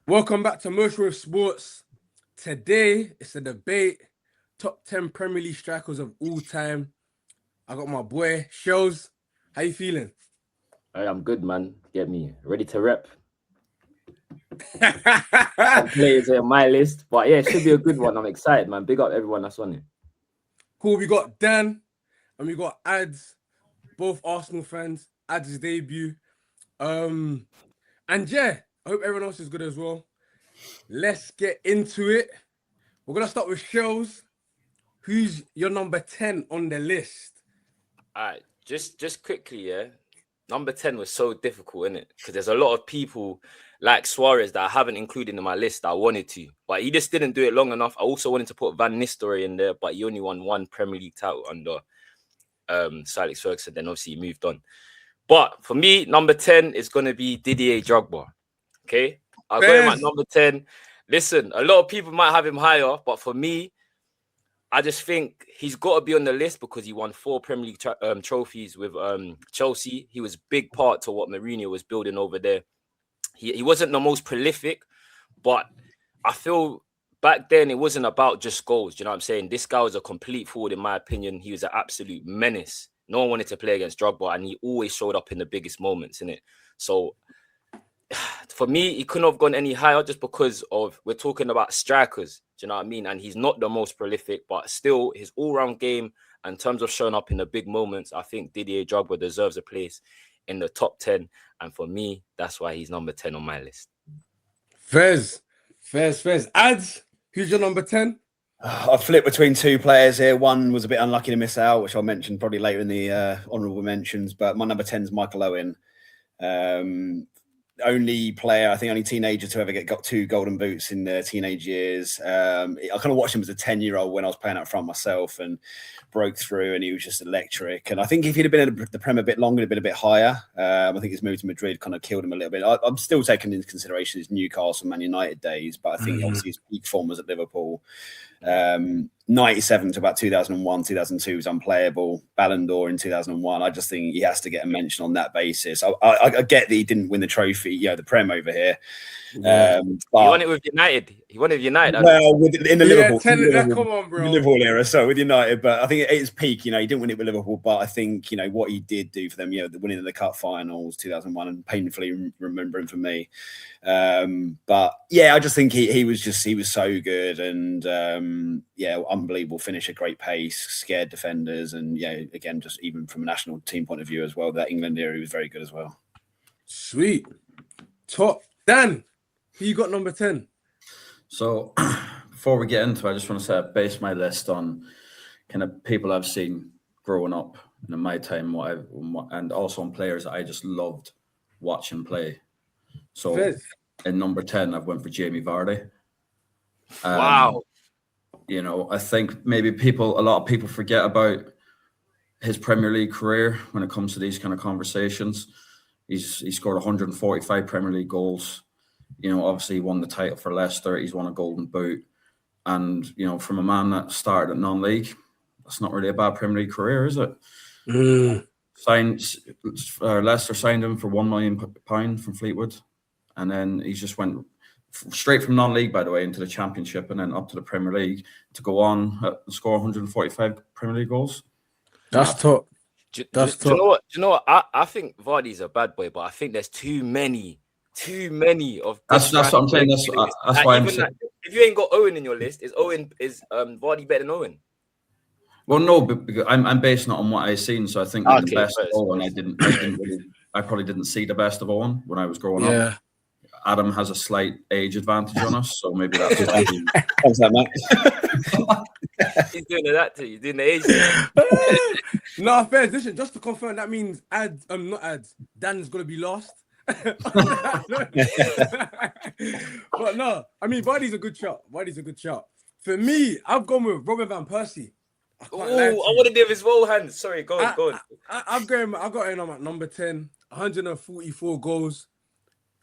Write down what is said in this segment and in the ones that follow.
Welcome back to Motion with Sports. Today, it's a debate. Top 10 Premier League strikers of all time. I got my boy, Shells. How you feeling? I'm good, man. Get me ready to rep. Players on my list, but yeah, it should be a good one. I'm excited, man. Big up everyone that's on it. Cool, we got Dan and we got Ads, both Arsenal fans. Ads' debut. And yeah, I hope everyone else is good as well. Let's get into it. We're gonna start with Shells. Who's your number 10 on the list? All right, just quickly, yeah. Number 10 was so difficult, innit? Because there's a lot of people like Suarez that I haven't included in my list that I wanted to, but he just didn't do it long enough. I also wanted to put Van Nistelrooy in there, but he only won one Premier League title under Sir Alex Ferguson. Then obviously he moved on. But for me, number 10 is going to be Didier Drogba. Okay? I got him at number 10. Listen, a lot of people might have him higher, but for me, I just think he's got to be on the list because he won 4 Premier League trophies with Chelsea. He was a big part to what Mourinho was building over there. He wasn't the most prolific, but I feel back then it wasn't about just goals. Do you know what I'm saying? This guy was a complete forward, in my opinion. He was an absolute menace. No one wanted to play against Drogba, and he always showed up in the biggest moments, innit? So for me, he couldn't have gone any higher just because of we're talking about strikers. Do you know what I mean? And he's not the most prolific, but still his all-round game in terms of showing up in the big moments, I think Didier Drogba deserves a place in the top 10. And for me, that's why he's number 10 on my list. Fez. Ads, who's your number 10? I've flipped between two players here. One was a bit unlucky to miss out, which I'll mention probably later in the honourable mentions. But my number 10 is Michael Owen. Only player, I think only teenager to ever got 2 golden boots in their teenage years. I kind of watched him as a 10-year-old when I was playing up front myself and broke through, and he was just electric. And I think if he'd have been in the Prem a bit longer, he'd have been a bit higher. I think his move to Madrid kind of killed him a little bit. I'm still taking into consideration his Newcastle, Man United days, but I think obviously his peak form was at Liverpool. 97 to about 2001, 2002 was unplayable. Ballon d'Or in 2001. I just think he has to get a mention on that basis. I get that he didn't win the trophy, the Prem over here. But he won it with United. Well, in the Liverpool, come on, bro. Liverpool era. So with United, but I think at his peak, he didn't win it with Liverpool. But I think what he did do for them, the winning of the cup finals, 2001, and painfully remembering for me. But yeah, I just think he was so good, and unbelievable finish, a great pace, scared defenders, and again, just even from a national team point of view as well, that England era, he was very good as well. Sweet. Top. Dan, who you got number 10? So before we get into it, I just want to say I base my list on kind of people I've seen growing up in my time, and also on players that I just loved watching play. So in number 10, I've went for Jamie Vardy. Wow. I think maybe a lot of people forget about his Premier League career when it comes to these kind of conversations. He scored 145 Premier League goals. Obviously he won the title for Leicester. He's won a Golden Boot. And, from a man that started at non-league, that's not really a bad Premier League career, is it? Leicester signed him for £1 million from Fleetwood. And then he just went straight from non-league, by the way, into the Championship and then up to the Premier League to go on and score 145 Premier League goals. That's top. Do you know what? I think Vardy's a bad boy, but I think there's too many of. That's what I'm saying. That's why I'm saying. If you ain't got Owen in your list, is Vardy better than Owen? Well, no, but I'm basing it on what I've seen. So I think the best of Owen, I probably didn't see the best of Owen when I was growing up. Adam has a slight age advantage on us, so maybe that's why. Thanks, that, Matt. He's doing that too. He's doing the age. No, fair. Listen, just to confirm, that means not ads. Dan's gonna be last. But no, I mean, Vardy's a good shot. For me, I've gone with Robin van Persie. I want to give his roll hands. Sorry, go on. I've got him at number 10, 144 goals,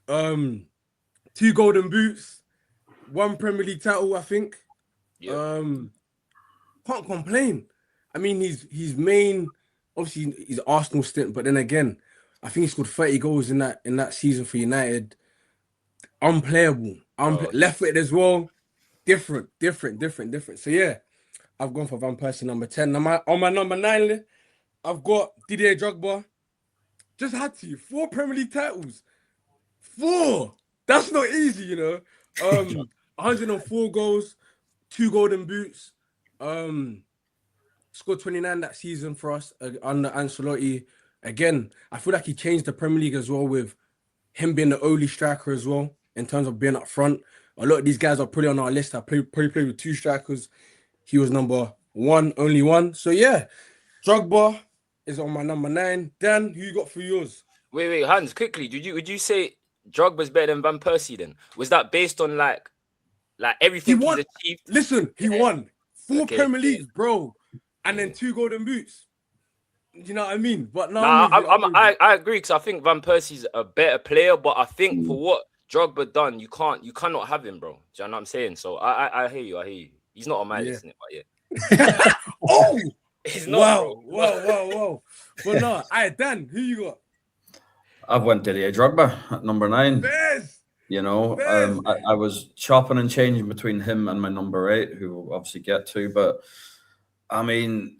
2 golden boots, 1 Premier League title, I think. Yeah. Can't complain. I mean, his main, obviously, his Arsenal stint, but then again, I think he scored 30 goals in that season for United. Unplayable. I'm Oh, left-footed as well. Different. So yeah, I've gone for Van Persie number 10. On my number 9 list, I've got Didier Drogba. Just had to 4 Premier League titles. 4. That's not easy, you know. 104 goals, 2 golden boots. Scored 29 that season for us under Ancelotti. Again, I feel like he changed the Premier League as well with him being the only striker as well in terms of being up front. A lot of these guys are probably on our list. I played with 2 strikers. He was number 1, only 1. So yeah, Drogba is on my number 9. Dan, who you got for yours? Wait, Hans, quickly. Would you say Drogba's better than Van Persie then? Was that based on like everything He won. he's achieved? Listen, he won 4 Okay. Premier Leagues, bro, and then 2 golden boots. You know what I mean? But no, I agree because I think Van Persie's a better player, but I think for what Drogba done, you cannot have him, bro. Do you know what I'm saying? So I hear you. He's not on my list, innit? But yeah. Oh, He's not. wow. But no, Dan, who you got? I've went Didier Drogba at number 9. Bez. You know, Bez. I was chopping and changing between him and my number 8, who we'll obviously get to. But I mean,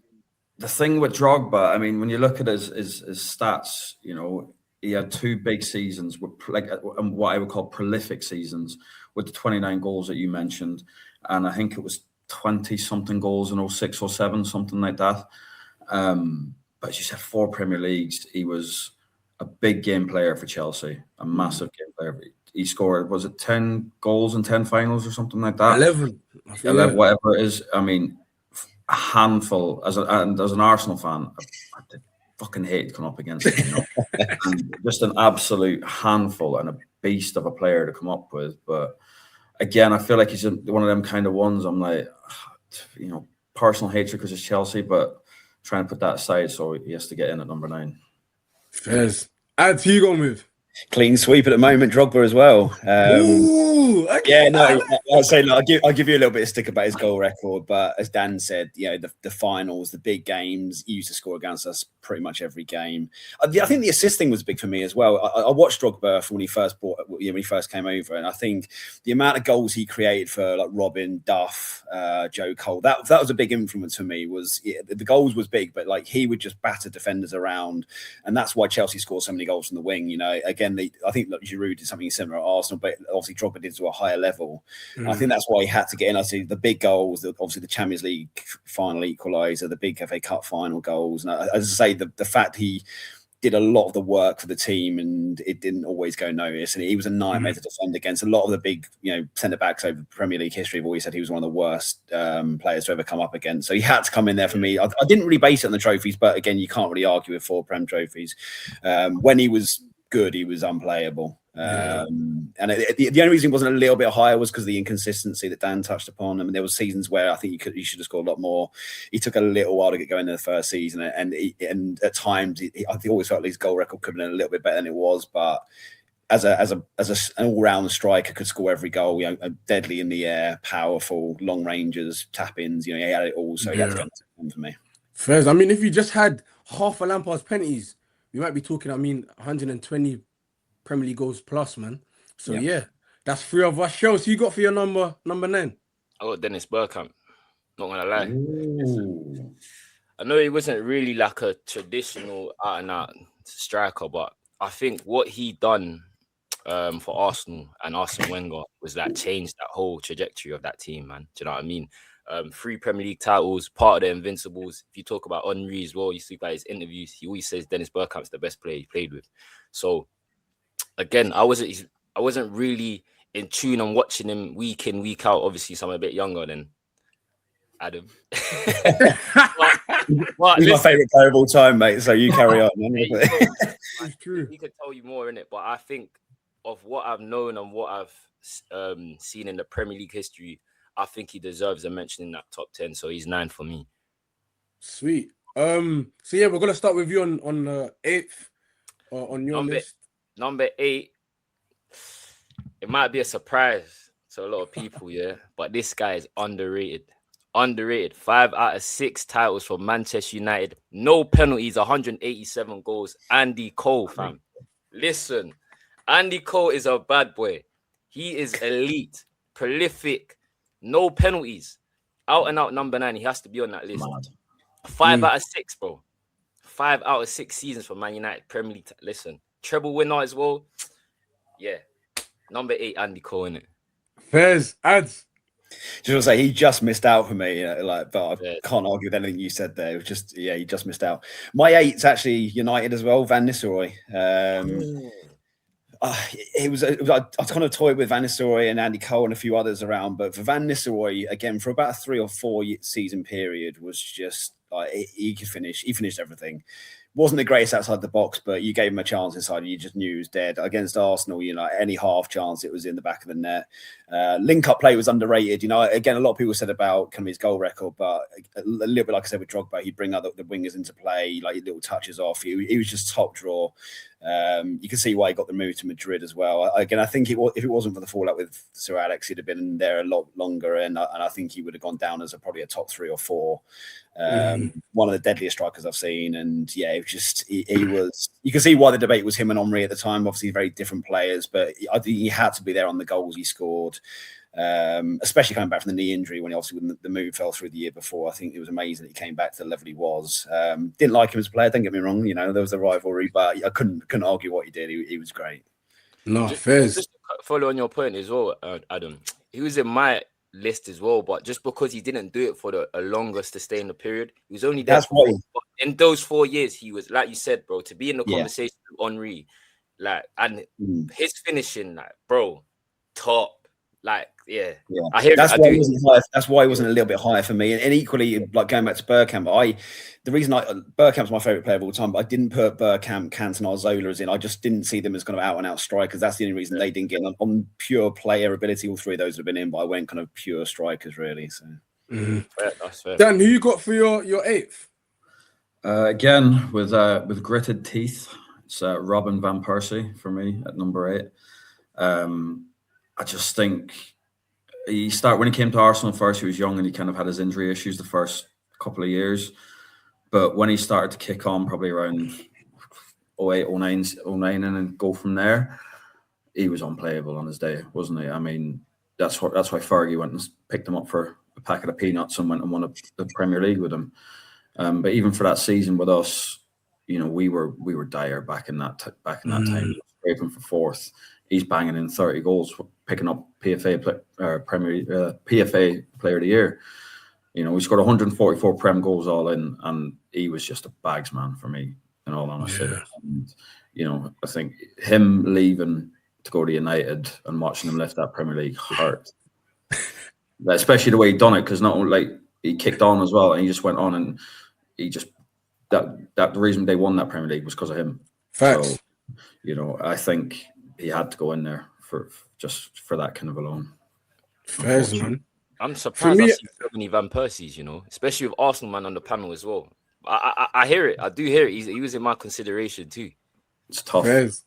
the thing with Drogba, I mean, when you look at his stats, you know, he had 2 big seasons with what I would call prolific seasons with the 29 goals that you mentioned, and I think it was 20 something goals in 06 or 07, something like that. But as you said, 4 Premier Leagues. He was a big game player for Chelsea, a massive game player. He scored, was it 10 goals in 10 finals or something like that? 11, whatever it is. I mean, a handful. As an Arsenal fan, I fucking hate to come up against him. You know? And just an absolute handful and a beast of a player to come up with. But again, I feel like he's one of them kind of ones. I'm like, you know, personal hatred because it's Chelsea, but trying to put that aside, so he has to get in at number 9. Fairs. Ads, who you gonna move? Clean sweep at the moment, Drogba as well. Ooh, okay. Yeah, no, I'll say I'll give you a little bit of stick about his goal record, but as Dan said, you know, the finals, the big games, he used to score against us pretty much every game. I think the assisting was big for me as well. I watched Drogba from when he first came over, and I think the amount of goals he created for like Robin, Duff, Joe Cole, that was a big influence for me. The goals was big, but like he would just batter defenders around, and that's why Chelsea scored so many goals from the wing. You know, again, I think Giroud did something similar at Arsenal, but obviously Drogba did to a higher level. I think that's why he had to get in. I see the big goals, obviously the Champions League final equaliser, the big FA Cup final goals. And as I say, the fact he did a lot of the work for the team and it didn't always go noticed. And he was a nightmare to defend against. A lot of the big, you know, centre backs over Premier League history have always said he was one of the worst players to ever come up against. So he had to come in there for me. I didn't really base it on the trophies, but again, you can't really argue with 4 Prem trophies. When he was good, he was unplayable. And the only reason he wasn't a little bit higher was because of the inconsistency that Dan touched upon. I mean, there were seasons where I think he should have scored a lot more. He took a little while to get going in the first season, and at times I always felt like his goal record could have been a little bit better than it was. But as an all-round striker, could score every goal. You know, deadly in the air, powerful, long ranges, tap-ins. You know, he had it all. So he had to get for me. First, I mean, if you just had half a Lampard's penalties, we might be talking. 120 Premier League goals plus, man. So yeah, that's 3 of us. Show. So you got for your number 9? I got Dennis Bergkamp. Not gonna lie. Ooh. I know he wasn't really like a traditional out and out striker, but I think what he done for Arsenal and Arsene Wenger was like changed that whole trajectory of that team, man. Do you know what I mean? 3 Premier League titles, part of the Invincibles. If you talk about Henry as well, you see by his interviews, he always says Dennis Bergkamp's the best player he played with. So again, I wasn't really in tune on watching him week in, week out. Obviously, so I'm a bit younger than Adam. but He's my favourite player of all time, mate. So you carry on. It's true. He could tell you more in it, but I think of what I've known and what I've seen in the Premier League history, I think he deserves a mention in that top 10. So he's 9 for me. Sweet. So yeah, we're gonna start with you on 8th on your list. Number 8. It might be a surprise to a lot of people, yeah, but this guy is underrated. 5 out of 6 titles for Manchester United. No penalties, 187 goals. Andy Cole, fam. Listen, Andy Cole is a bad boy. He is elite, prolific, no penalties, out and out number 9. He has to be on that list. Mad. 5 out of 6, bro. 5 out of 6 seasons for Man United Premier League. Listen, treble winner as well. Yeah, number 8, Andy Cole, innit? Fairs, ads. Just want to say he just missed out for me. But I Yeah. can't argue with anything you said there. It was just he just missed out. My 8's actually United as well. Van Nistelrooy. I kind of toyed with Van Nistelrooy and Andy Cole and a few others around, but for Van Nistelrooy, again, for about a 3 or 4 season period, was just like he could finish. He finished everything. Wasn't the greatest outside the box, but you gave him a chance inside, and you just knew he was dead. Against Arsenal, any half chance, it was in the back of the net. Link-up play was underrated. Again, a lot of people said about kind of his goal record, but a little bit like I said with Drogba, he'd bring other the wingers into play, like little touches off. He was just top draw. You can see why he got the move to Madrid as well. Again, I think if it wasn't for the fallout with Sir Alex, he'd have been there a lot longer, and I think he would have gone down as probably a top 3 or 4. One of the deadliest strikers I've seen, and yeah, it was just he was. You can see why the debate was him and Henry at the time. Obviously, very different players, but I think he had to be there on the goals he scored. Especially coming back from the knee injury when the move fell through the year before. I think it was amazing that he came back to the level he was. Didn't like him as a player, don't get me wrong, there was a rivalry, but I couldn't argue what he did. He was great. No, Fairs. Just to follow on your point as well, Adam. He was in my list as well, but just because he didn't do it for a longer sustained period, he was only there. In those 4 years, he was, like you said, bro, to be in the conversation with Henry, and his finishing, bro, top. I hear that's why he wasn't high. That's why he wasn't a little bit higher for me. And equally, like going back to Bergkamp, the reason Bergkamp's my favorite player of all time, but I didn't put Bergkamp, Cantona, Zola as in. I just didn't see them as kind of out and out strikers. That's the only reason they didn't get on pure player ability. All 3 of those have been in, but I went kind of pure strikers really. So that's fair. Dan, who you got for your 8th? Again, with gritted teeth, it's Robin van Persie for me at number 8. I just think when he came to Arsenal first, he was young and he kind of had his injury issues the first couple of years. But when he started to kick on, probably around 08, 09, and then go from there, he was unplayable on his day, wasn't he? I mean, that's why Fergie went and picked him up for a packet of peanuts and went and won the Premier League with him. But even for that season with us, we were dire back in that time, scraping for 4th. He's banging in 30 goals, picking up PFA Player of the Year. We scored 144 Prem goals all in, and he was just a bags man for me, in all honesty. Yeah. And, I think him leaving to go to United and watching him lift that Premier League hurt. Especially the way he done it, because not only he kicked on as well, and he just went on, and he just the reason they won that Premier League was because of him. Facts. So, I think he had to go in there for that kind of alone. Fairs, man. I'm surprised I see so many Van Persies, especially with Arsenal man on the panel as well. I hear it. I do hear it. He was in my consideration too. It's tough. Fairs.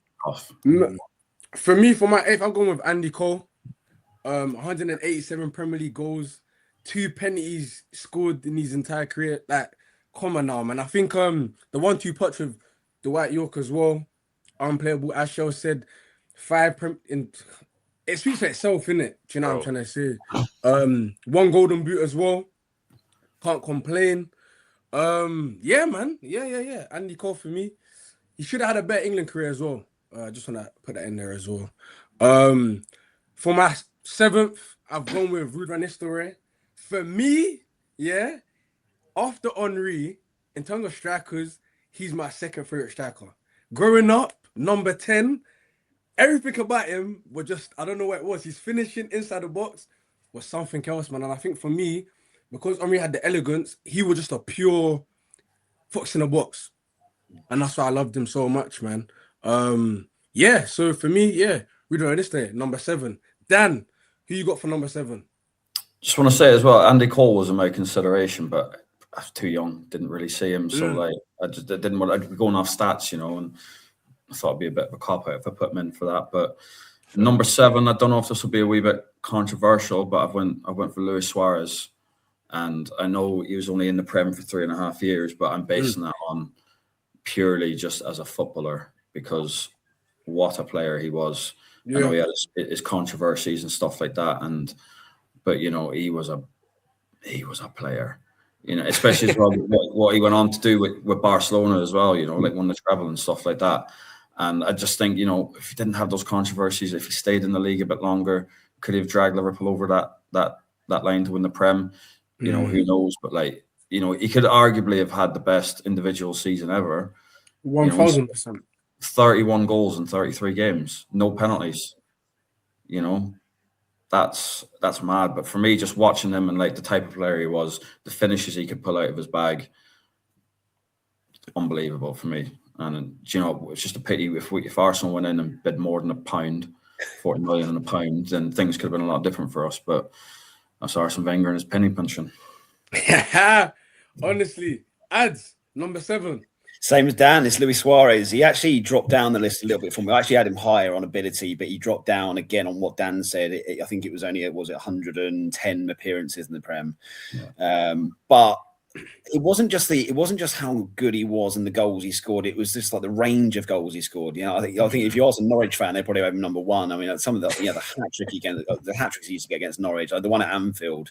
For me, for my 8th, I'm going with Andy Cole. 187 Premier League goals, 2 penalties scored in his entire career. Come on now, man. I think the 1-2 punch with Dwight York as well. Unplayable, as Shell said. 5 it speaks for itself, innit? Do you know what I'm trying to say? 1 golden boot as well. Can't complain. Yeah, man. Yeah. Andy Cole for me. He should have had a better England career as well. I just want to put that in there as well. For my 7th, I've gone with Ruud van Nistelrooy. For me, after Henry, in terms of strikers, he's my 2nd favorite striker. Growing up, number 10, everything about him was just, I don't know what it was. His finishing inside the box was something else, man. And I think for me, because Henry had the elegance, he was just a pure fox in the box. And that's why I loved him so much, man. So for me, Ruud van Nistelrooy, number 7. Dan, who you got for number 7? Just want to say as well, Andy Cole was in my consideration, but I was too young, didn't really see him. So I didn't want to be going off stats, and I thought it'd be a bit of a cop out if I put him in for that. But number 7, I don't know if this will be a wee bit controversial, but I went for Luis Suarez, and I know he was only in the Prem for 3.5 years, but I'm basing that on purely just as a footballer, because what a player he was. I know he had his controversies and stuff like that, but you know, he was a player. You know, especially as well what he went on to do with Barcelona as well. You know, like won the treble and stuff like that. And I just think, you know, if he didn't have those controversies, if he stayed in the league a bit longer, could he have dragged Liverpool over that line to win the Prem? You know, who knows? But like, you know, he could arguably have had the best individual season ever. 1000%. 31 goals in 33 games, no penalties. You know, that's mad. But for me, just watching him and like the type of player he was, the finishes he could pull out of his bag, unbelievable for me. And you know, it's just a pity if Arsenal went in and bid more than £1, 40 million and £1, then things could have been a lot different for us. But that's Arsene Wenger and his penny pinching. Honestly, ads number 7. Same as Dan, it's Luis Suarez. He actually dropped down the list a little bit for me. I actually had him higher on ability, but he dropped down again on what Dan said. I think it was only 110 appearances in the Prem. Yeah. But it wasn't just how good he was and the goals he scored. It was just like the range of goals he scored. You know, I think if you ask a Norwich fan, they probably have him number 1. I mean, some of the hat tricks he used to get against Norwich, like the one at Anfield.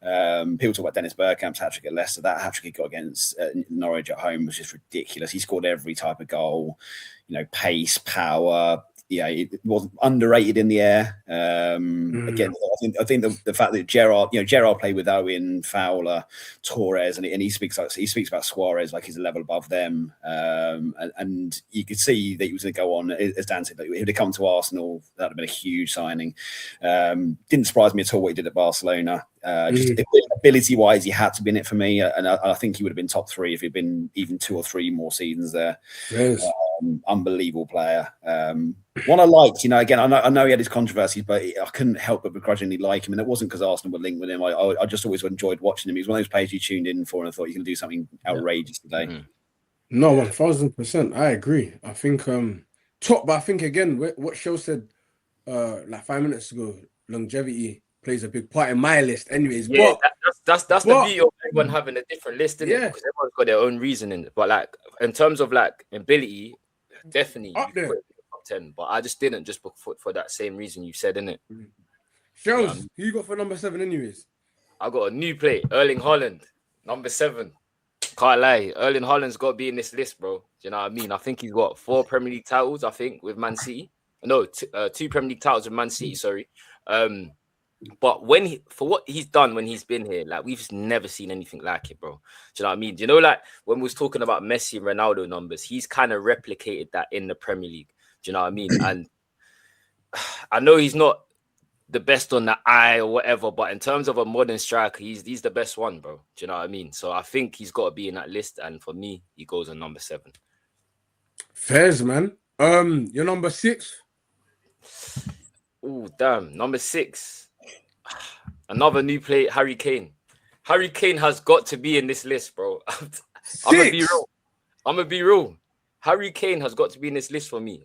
People talk about Dennis Bergkamp's hat trick at Leicester. That hat trick he got against Norwich at home was just ridiculous. He scored every type of goal. You know, pace, power. Yeah, it was underrated in the air. Again, I think the fact that Gerrard played with Owen, Fowler, Torres, and he speaks about Suarez like he's a level above them. And you could see that he was going to go on, as Dan said, if he'd have come to Arsenal, that'd have been a huge signing. Didn't surprise me at all what he did at Barcelona. Just ability-wise, he had to be in it for me, and I think he would have been top 3 if he'd been even 2 or 3 more seasons there. Yes. Unbelievable player. One I liked, you know, again, I know he had his controversies, but I couldn't help but begrudgingly like him, and it wasn't because Arsenal were linked with him. I just always enjoyed watching him. He was one of those players you tuned in for, and I thought, you can do something outrageous today. No, 1000%. I agree. I think but I think again, what Show said like 5 minutes ago, longevity plays a big part in my list. Anyways, yeah, that's the beauty of everyone having a different list, isn't it? Because everyone's got their own reasoning. But like in terms of like ability, definitely up there. Top 10. But I just didn't just for that same reason you said, innit? Shows, who you got for number 7 anyways? I got a new play, Erling Haaland, number 7. Can't lie, Erling Haaland's got to be in this list, bro. Do you know what I mean? I think he's got 4 Premier League titles, I think, with Man City. No, 2 Premier League titles with Man City, sorry. But for what he's done when he's been here, like we've just never seen anything like it, bro. Do you know what I mean? Do you know, like when we was talking about Messi and Ronaldo numbers, he's kind of replicated that in the Premier League. Do you know what I mean? And I know he's not the best on the eye or whatever, but in terms of a modern striker, he's the best one, bro. Do you know what I mean? So I think he's got to be in that list, and for me, he goes on number 7. Fairs, man. Your number 6. Oh, damn. Number 6. Another new play, Harry Kane. Harry Kane has got to be in this list, bro. I'm gonna be real. Harry Kane has got to be in this list for me.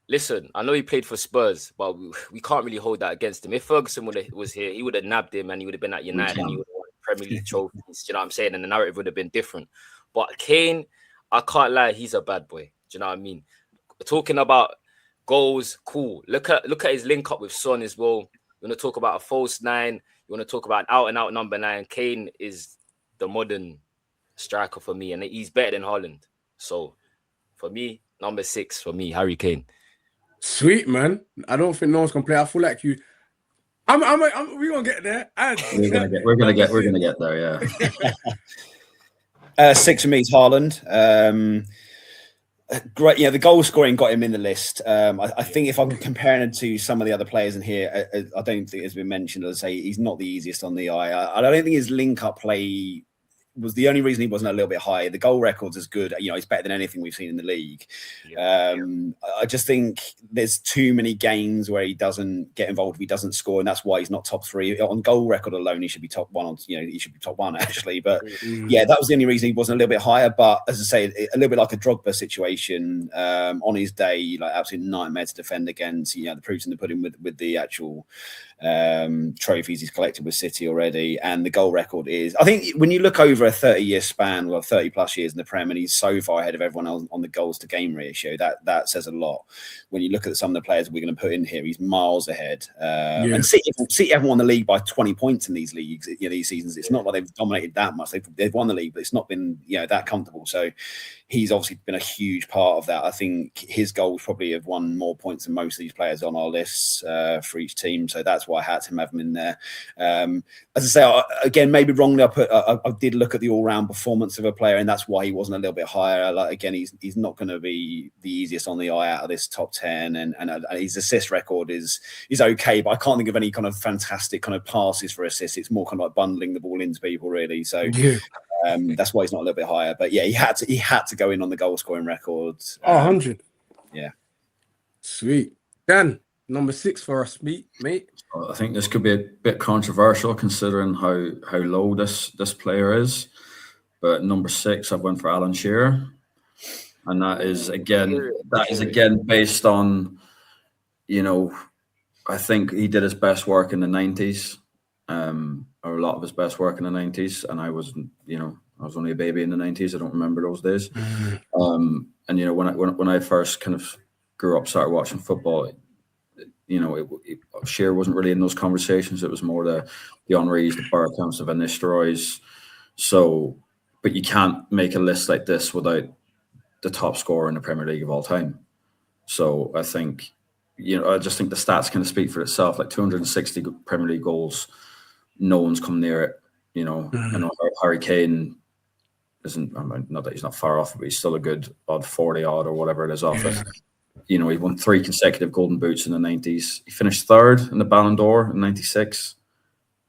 Listen, I know he played for Spurs, but we can't really hold that against him. If Ferguson was here, he would have nabbed him and he would have been at United and he would have won Premier League trophies. You know what I'm saying? And the narrative would have been different. But Kane, I can't lie, he's a bad boy. Do you know what I mean? Talking about goals, cool. Look at his link up with Son as well. You want to talk about a false 9. You want to talk about an out-and-out number 9. Kane is the modern striker for me, and he's better than Haaland. So, for me, number 6 for me, Harry Kane. Sweet, man. I don't think no one's gonna play. I feel like you. We're gonna get there. We're gonna get there. Yeah. 6 for me is Haaland. Great, the goal scoring got him in the list. I think if I'm comparing him to some of the other players in here, I don't think it's been mentioned. As I say, he's not the easiest on the eye. I don't think his link-up play was the only reason he wasn't a little bit higher. The goal record's is good. He's better than anything we've seen in the league. I just think there's too many games where he doesn't get involved. He doesn't score, and that's why he's not top 3 on goal record alone. He should be top 1. He should be top 1 actually. But that was the only reason he wasn't a little bit higher. But as I say, a little bit like a Drogba situation on his day, like absolute nightmare to defend against. The proof's in the pudding with the actual trophies he's collected with City already, and the goal record is. I think when you look over a 30-year span, well, 30 plus years in the Prem, and he's so far ahead of everyone else on the goals to game ratio. That says a lot. When you look at some of the players we're going to put in here, he's miles ahead. And City haven't won the league by 20 points in these leagues, these seasons. It's not like they've dominated that much. They've won the league, but it's not been that comfortable. So he's obviously been a huge part of that. I think his goals probably have won more points than most of these players on our lists for each team. So that's why I had to have him in there. As I say, again, maybe wrongly, I did look at the all-round performance of a player, and that's why he wasn't a little bit higher. Like, again, he's not going to be the easiest on the eye out of this top 10, and his assist record is okay, but I can't think of any kind of fantastic kind of passes for assists. It's more kind of like bundling the ball into people, really. So that's why he's not a little bit higher. But yeah, he had to go in on the goal scoring record. 100. Yeah. Sweet. Dan, number 6 for us, mate. I think this could be a bit controversial considering how low this player is. But number 6, I've went for Alan Shearer. And that is again based on, I think he did his best work in the 90s, or a lot of his best work in the 90s. And I was only a baby in the 90s. I don't remember those days. And when I first kind of grew up, started watching football, Shearer wasn't really in those conversations. It was more the Henrys, the Bergkamps, the Van Nistelrooys. So, but you can't make a list like this without the top scorer in the Premier League of all time. So I think, I just think the stats kind of speak for itself. Like 260 Premier League goals, no one's come near it. I know Harry Kane isn't, not that he's not far off, but he's still a good odd 40 odd or whatever it is off it. He won 3 consecutive Golden Boots in the 90s. He finished 3rd in the Ballon d'Or in 96,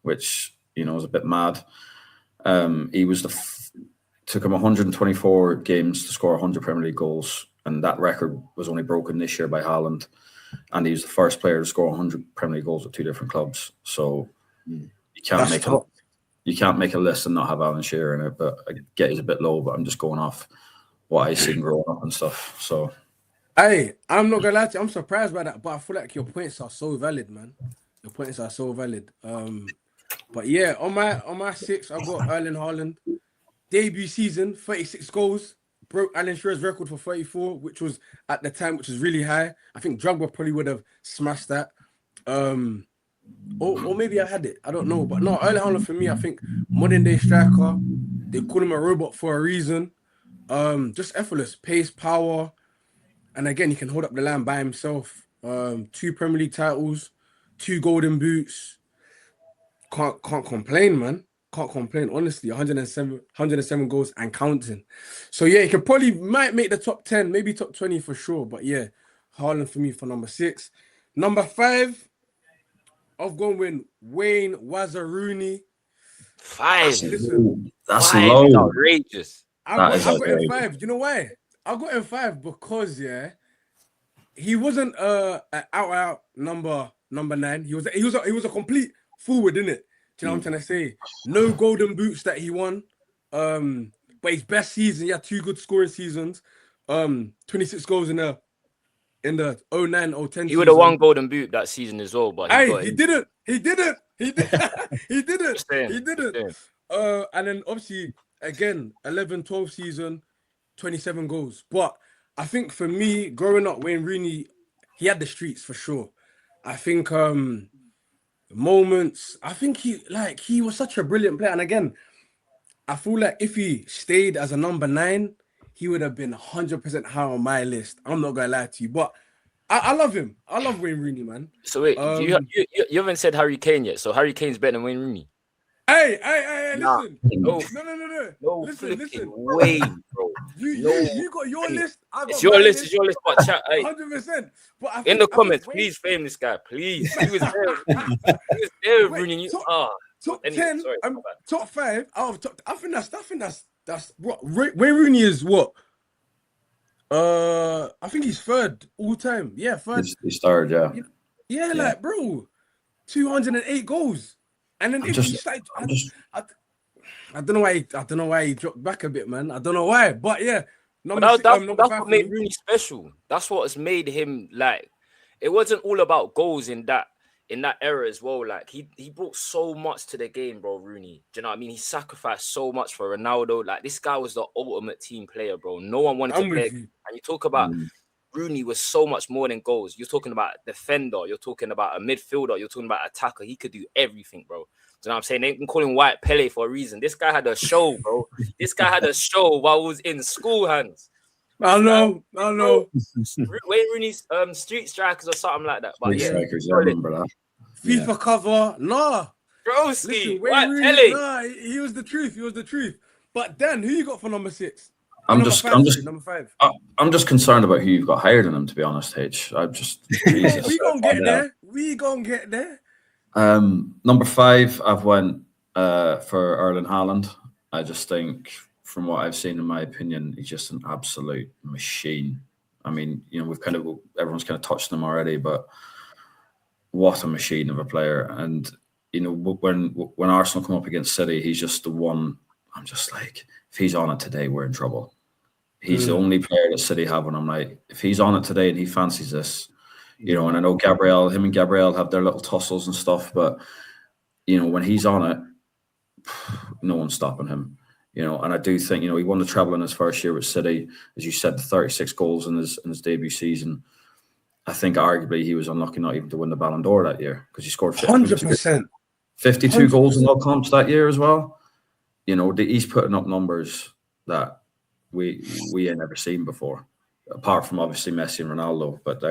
which, was a bit mad. He was took him 124 games to score 100 Premier League goals, and that record was only broken this year by Haaland. And he was the first player to score 100 Premier League goals at 2 different clubs. So you can't make a list and not have Alan Shearer in it. But I get he's a bit low, but I'm just going off what I seen growing up and stuff. So. Hey, I'm not gonna lie to you, I'm surprised by that, but I feel like your points are so valid, man. Your points are so valid. But yeah, on my 6, I've got Erling Haaland. Debut season, 36 goals, broke Alan Shearer's record for 34, which was at the time, which was really high. I think Drogba probably would have smashed that. Or maybe I had it. I don't know. But no, Erling Haaland for me, I think modern day striker. They call him a robot for a reason. Just effortless pace, power. And again, he can hold up the line by himself. 2 Premier League titles, 2 Golden Boots. Can't complain, man. Can't complain. Honestly, 107 goals and counting. So yeah, he might make the top 10, maybe top 20 for sure. But yeah, Haaland for me for number 6. Number 5, I've gone with Wayne Wazza-Rooney. 5. Listen, That's 5 low. is outrageous. I got him 5. You know why? I got him 5 because he wasn't an out number 9. He was a complete forward, innit? Do you know what I'm trying to say? No Golden Boots that he won. But his best season, he had 2 good scoring seasons. 26 goals in the 09-010 He would have won Golden Boot that season as well, but he didn't. He didn't. And then obviously again 11-12 season, 27 goals. But I think for me, growing up, Wayne Rooney, he had the streets for sure. I think moments. I think he was such a brilliant player. And again, I feel like if he stayed as a number 9, he would have been 100% high on my list. I'm not gonna lie to you, but I love him. I love Wayne Rooney, man. So wait, you haven't said Harry Kane yet. So Harry Kane's better than Wayne Rooney. Hey, Nah. listen. No. No. Listen. Way, bro. You got your list. I got It's your list. It's your list. But chat, hey, 100%. But I in think, the comments, Wayne, please fame this guy, please. He was there. He was there, Wait, Rooney. top Anyway, 10, sorry, my bad. top 5 out of top. I think that's what Wayne Rooney is. What? I think he's 3rd all time. Yeah, 3rd. He's 3rd, yeah. Yeah, like bro, 208 goals. And then I don't know why he dropped back a bit, man. I don't know why, but yeah. That's what made Rooney special. That's what has made him like. It wasn't all about goals in that. in that era as well, like he brought so much to the game, bro. Rooney, do you know what I mean? He sacrificed so much for Ronaldo. Like this guy was the ultimate team player, bro. No one wanted I'm to play. with you. And you talk about Rooney was so much more than goals. You're talking about a defender. You're talking about a midfielder. You're talking about an attacker. He could do everything, bro. Do you know what I'm saying? They can call him White Pele for a reason. This guy had a show, bro. This guy had a show while he was in school hands. I know. Wayne Rooney's Street Strikers or something like that. But Street yeah, Strikers, I remember that. FIFA cover, nah. Broski, Listen, White Wayne Pele. Rooney, nah, he was the truth. He was the truth. But Dan, who you got for number 6? Number five. I'm just concerned about who you've got higher than him. To be honest, H. I'm just. Jesus. We gonna get there. We gonna get there. Number 5, I've went for Erling Haaland. I just think, from what I've seen, in my opinion, he's just an absolute machine. I mean, you know, everyone's kind of touched him already, but what a machine of a player. And you know, when Arsenal come up against City, he's just the one. I'm just like, if he's on it today, we're in trouble. He's the only player that City have, and I'm like, if he's on it today and he fancies this, you know. And I know him and Gabriel have their little tussles and stuff, but you know, when he's on it, no one's stopping him. You know, and I do think, you know, he won the treble in his first year with City, as you said, 36 goals in his debut season. I think arguably he was unlucky not even to win the Ballon d'Or that year, because he scored 100%. 52 goals in all comps that year as well. You know, he's putting up numbers that we ain't never seen before, apart from obviously Messi and Ronaldo, but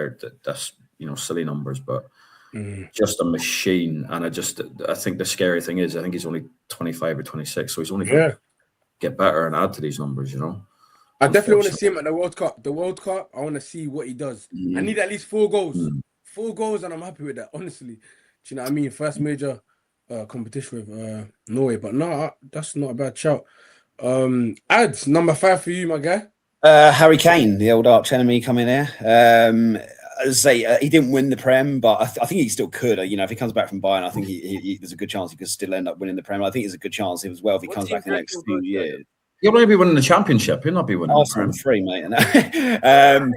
that's, you know, silly numbers, but just a machine. And I think the scary thing is, I think he's only 25 or 26, so he's only going to get better and add to these numbers, you know. I definitely want to see him at the World Cup. The World Cup, I want to see what he does. I need at least 4 goals. 4 goals, and I'm happy with that, honestly. Do you know what I mean? First major competition with Norway, but no, that's not a bad shout. Ads, number 5 for you, my guy. Harry Kane, the old arch enemy, coming there. As I say, he didn't win the Prem, but I think he still could. You know, if he comes back from Bayern, I think there's a good chance he could still end up winning the Prem. I think there's a good chance as well if he comes back in the next few years. He'll only be winning the Championship. He'll not be winning Arsenal the Prem. 3, mate.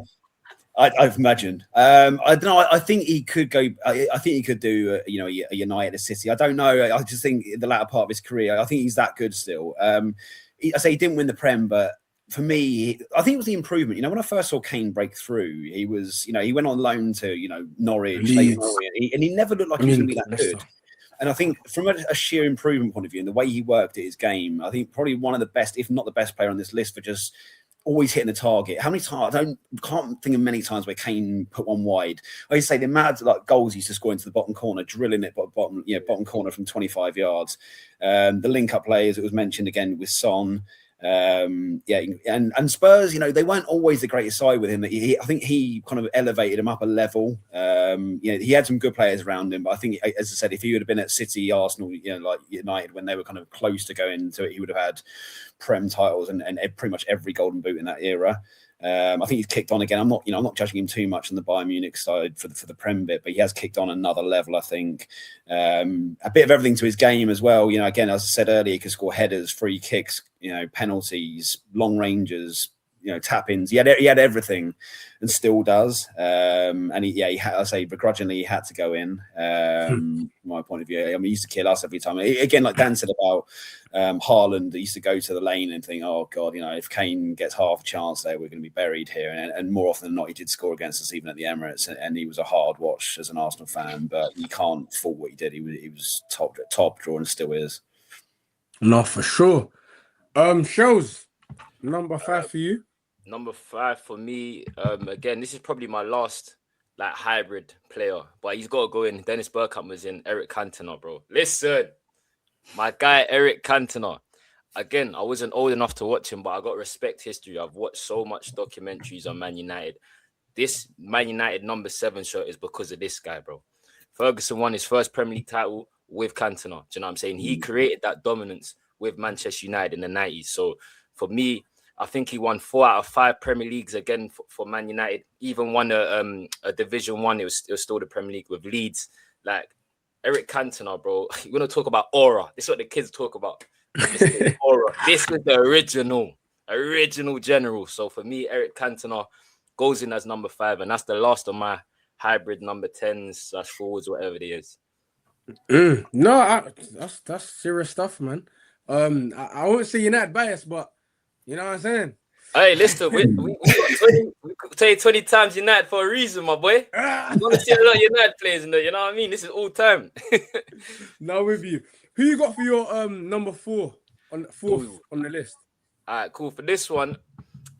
I've imagined. I don't know. I think he could go. I think he could do. You know, a United, a City. I don't know. I just think in the latter part of his career, I think he's that good still. I say he didn't win the Prem, but for me, I think it was the improvement. You know, when I first saw Kane break through, he was, you know, he went on loan to, you know, Norwich, and he never looked like he was going to be that good. And I think from a sheer improvement point of view and the way he worked at his game, I think probably one of the best, if not the best player on this list, for just always hitting the target. How many times? Can't think of many times where Kane put one wide. I used to say the mad like goals he used to score into the bottom corner, drilling it bottom corner from 25 yards. The link-up plays, it was mentioned again with Son. And Spurs, you know, they weren't always the greatest side with him. I think he kind of elevated him up a level. You know, he had some good players around him, but I think, as I said, if he would have been at City, Arsenal, you know, like United when they were kind of close to going to it, he would have had Prem titles and pretty much every golden boot in that era. I think he's kicked on again. I'm not judging him too much on the Bayern Munich side for the Prem bit, but he has kicked on another level, I think. A bit of everything to his game as well. You know, again, as I said earlier, he could score headers, free kicks, you know, penalties, long ranges, you know, tap-ins. He had everything and still does. And I say begrudgingly he had to go in. From my point of view, I mean, he used to kill us every time. Again, like Dan said about Haaland, he used to go to the lane and think, oh God, you know, if Kane gets half a chance there, we're going to be buried here. And more often than not, he did score against us, even at the Emirates. And he was a hard watch as an Arsenal fan, but you can't fault what he did. He was top draw and still is. No, for sure. Shows number 5 for you. Number 5 for me. Again, this is probably my last like hybrid player, but he's got to go in. Dennis Bergkamp was in. Eric Cantona, bro. Listen, my guy Eric Cantona. Again, I wasn't old enough to watch him, but I got respect history. I've watched so much documentaries on Man United. This Man United number 7 shirt is because of this guy, bro. Ferguson won his first Premier League title with Cantona. Do you know what I'm saying? He created that dominance with Manchester United in the 90s. So for me, I think he won 4 out of 5 Premier Leagues again for Man United. Even won a Division 1. It was still the Premier League with Leeds. Like Eric Cantona, bro. You're gonna talk about aura. This is what the kids talk about. Aura. This is the original general. So for me, Eric Cantona goes in as number 5, and that's the last of my hybrid number 10s/4s, whatever it is. No, that's serious stuff, man. I won't say United bias, but you know what I'm saying. Hey, listen, we got 20 times United for a reason, my boy. You want to see a lot of United players in there, you know what I mean? This is all time. Now with you, who you got for your number 4 on fourth on the list? All right, cool. For this one,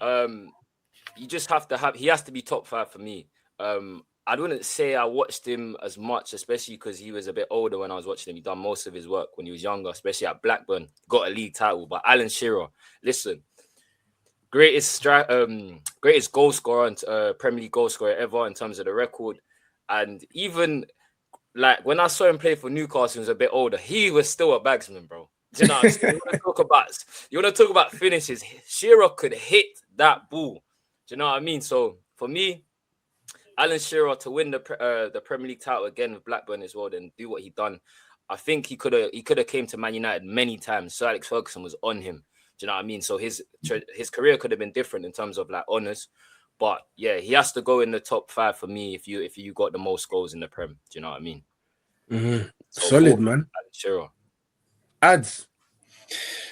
you just have to have. He has to be top 5 for me. I wouldn't say I watched him as much, especially because he was a bit older when I was watching him. He done most of his work when he was younger, especially at Blackburn. Got a league title, but Alan Shearer, listen. Greatest goal scorer and Premier League goal scorer ever in terms of the record. And even like when I saw him play for Newcastle, he was a bit older. He was still a bagsman, bro. Do you know? You want to talk about finishes? Shearer could hit that ball. Do you know what I mean? So for me, Alan Shearer to win the Premier League title again with Blackburn as well, then do what he done. I think he could have came to Man United many times. Sir Alex Ferguson was on him. Do you know what I mean? So his career could have been different in terms of like honors, but yeah, he has to go in the top 5 for me if you got the most goals in the Prem. Do you know what I mean? Mm-hmm. So solid, man. Sure. Ads.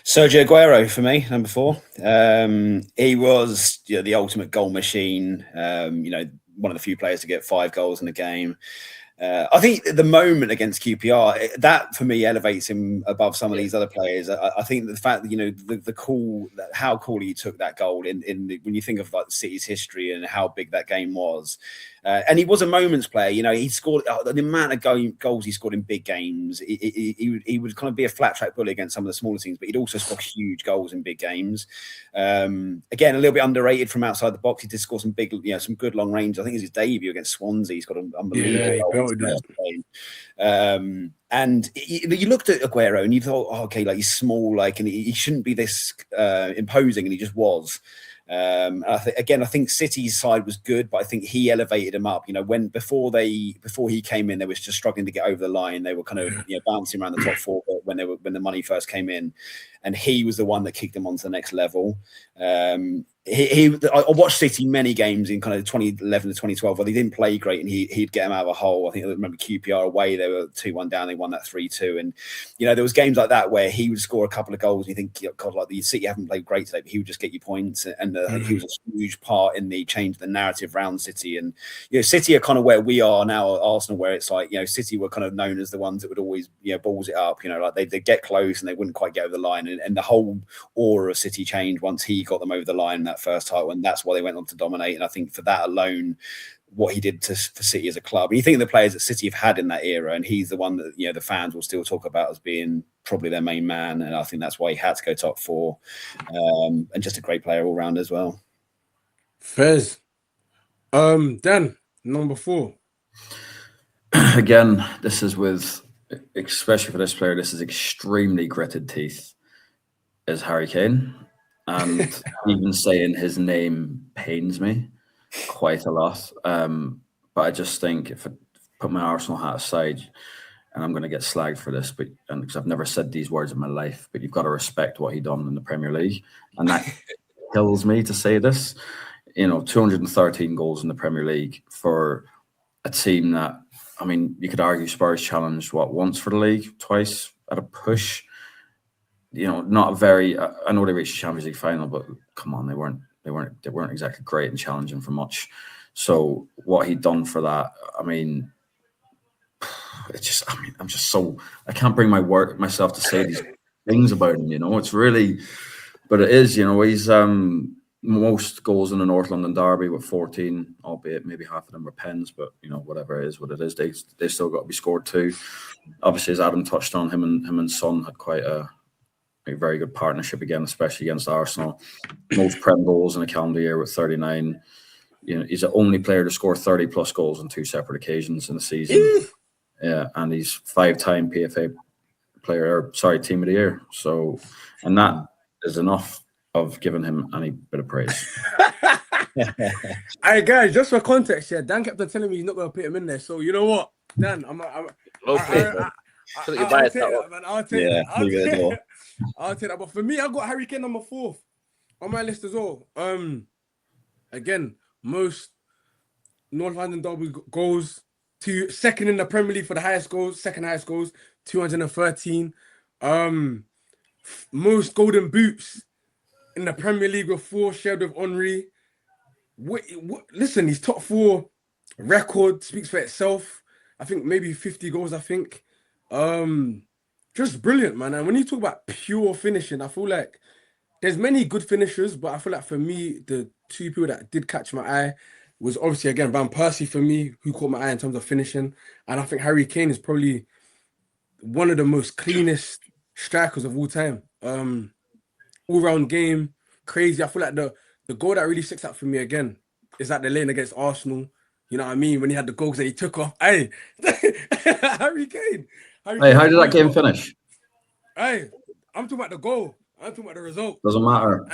Sergio Aguero for me, number 4. He was the ultimate goal machine. One of the few players to get 5 goals in a game. I think the moment against QPR, that for me elevates him above some of these other players. I think the fact that how cool he took that goal when you think of like the City's history and how big that game was, and he was a moments player. He scored the amount of goals he scored in big games. He would kind of be a flat track bully against some of the smaller teams, but he'd also score huge goals in big games. Again, a little bit underrated from outside the box. He did score some big, some good long range. I think it was his debut against Swansea. He's got an unbelievable goal. And you looked at Aguero and you thought, okay, like he's small, and he shouldn't be this imposing, and he just was. I think City's side was good, but I think he elevated him up. Before he came in, they were just struggling to get over the line. They were kind of bouncing around the top 4 when the money first came in, and he was the one that kicked them onto the next level. I watched City many games in kind of 2011 to 2012 where they didn't play great, and he'd get them out of a hole. I think I remember QPR away, they were 2-1 down, they won that 3-2, and there was games like that where he would score a couple of goals and you think, God, like the City haven't played great today, but he would just get you points, and he was a huge part in the change the narrative around City. And City are kind of where we are now at Arsenal, where it's like City were kind of known as the ones that would always balls it up, like they'd get close and they wouldn't quite get over the line, and the whole aura of City changed once he got them over the line in that first title, and that's why they went on to dominate. And I think for that alone, what he did for City as a club, and you think of the players that City have had in that era, and he's the one that the fans will still talk about as being probably their main man, and I think that's why he had to go top 4, and just a great player all round as well. Fez. Dan, number 4. Again, this is especially for this player, this is extremely gritted teeth, is Harry Kane. And even saying his name pains me quite a lot. But I just think if I put my Arsenal hat aside, and I'm going to get slagged for this, because I've never said these words in my life, but you've got to respect what he done in the Premier League. And that kills me to say this. 213 goals in the Premier League for a team that, I mean, you could argue Spurs challenged once for the league, twice at a push. Not a very. I know they reached the Champions League final, but come on, they weren't exactly great and challenging for much. So what he'd done for that, I mean, it's just. I mean, I can't bring myself to say these things about him. It's really, but it is. He's most goals in the North London derby with 14, albeit maybe half of them were pens, but whatever it is, what it is, they still got to be scored too. Obviously, as Adam touched on, him and Son had quite a very good partnership again, especially against Arsenal. Most Prem goals in a calendar year with 39. He's the only player to score 30 plus goals on 2 separate occasions in the season. Yeah, and he's 5-time PFA team of the year. So, and that is enough of giving him any bit of praise. Hey guys, just for context, Dan kept on telling me he's not going to put him in there. So you know what, Dan, I'll take that, man. I'll take that. I'll take that. But for me, I got Harry Kane number 4 on my list as well. Again, most North London Derby goals to second in the Premier League for the highest goals, second highest goals, 213. Most golden boots in the Premier League with 4, shared with Henry. Listen, his top 4 record speaks for itself. I think maybe 50 goals, I think. Just brilliant, man. And when you talk about pure finishing, I feel like there's many good finishers, but I feel like for me, the 2 people that did catch my eye was obviously, again, Van Persie for me, who caught my eye in terms of finishing. And I think Harry Kane is probably one of the most cleanest strikers of all time. All-round game, crazy. I feel like the goal that really sticks out for me, again, is at the lane against Arsenal. You know what I mean? When he had the goals that he took off. Hey, Harry Kane. Hey, how did that game finish? Hey, I'm talking about the goal. I'm talking about the result. Doesn't matter.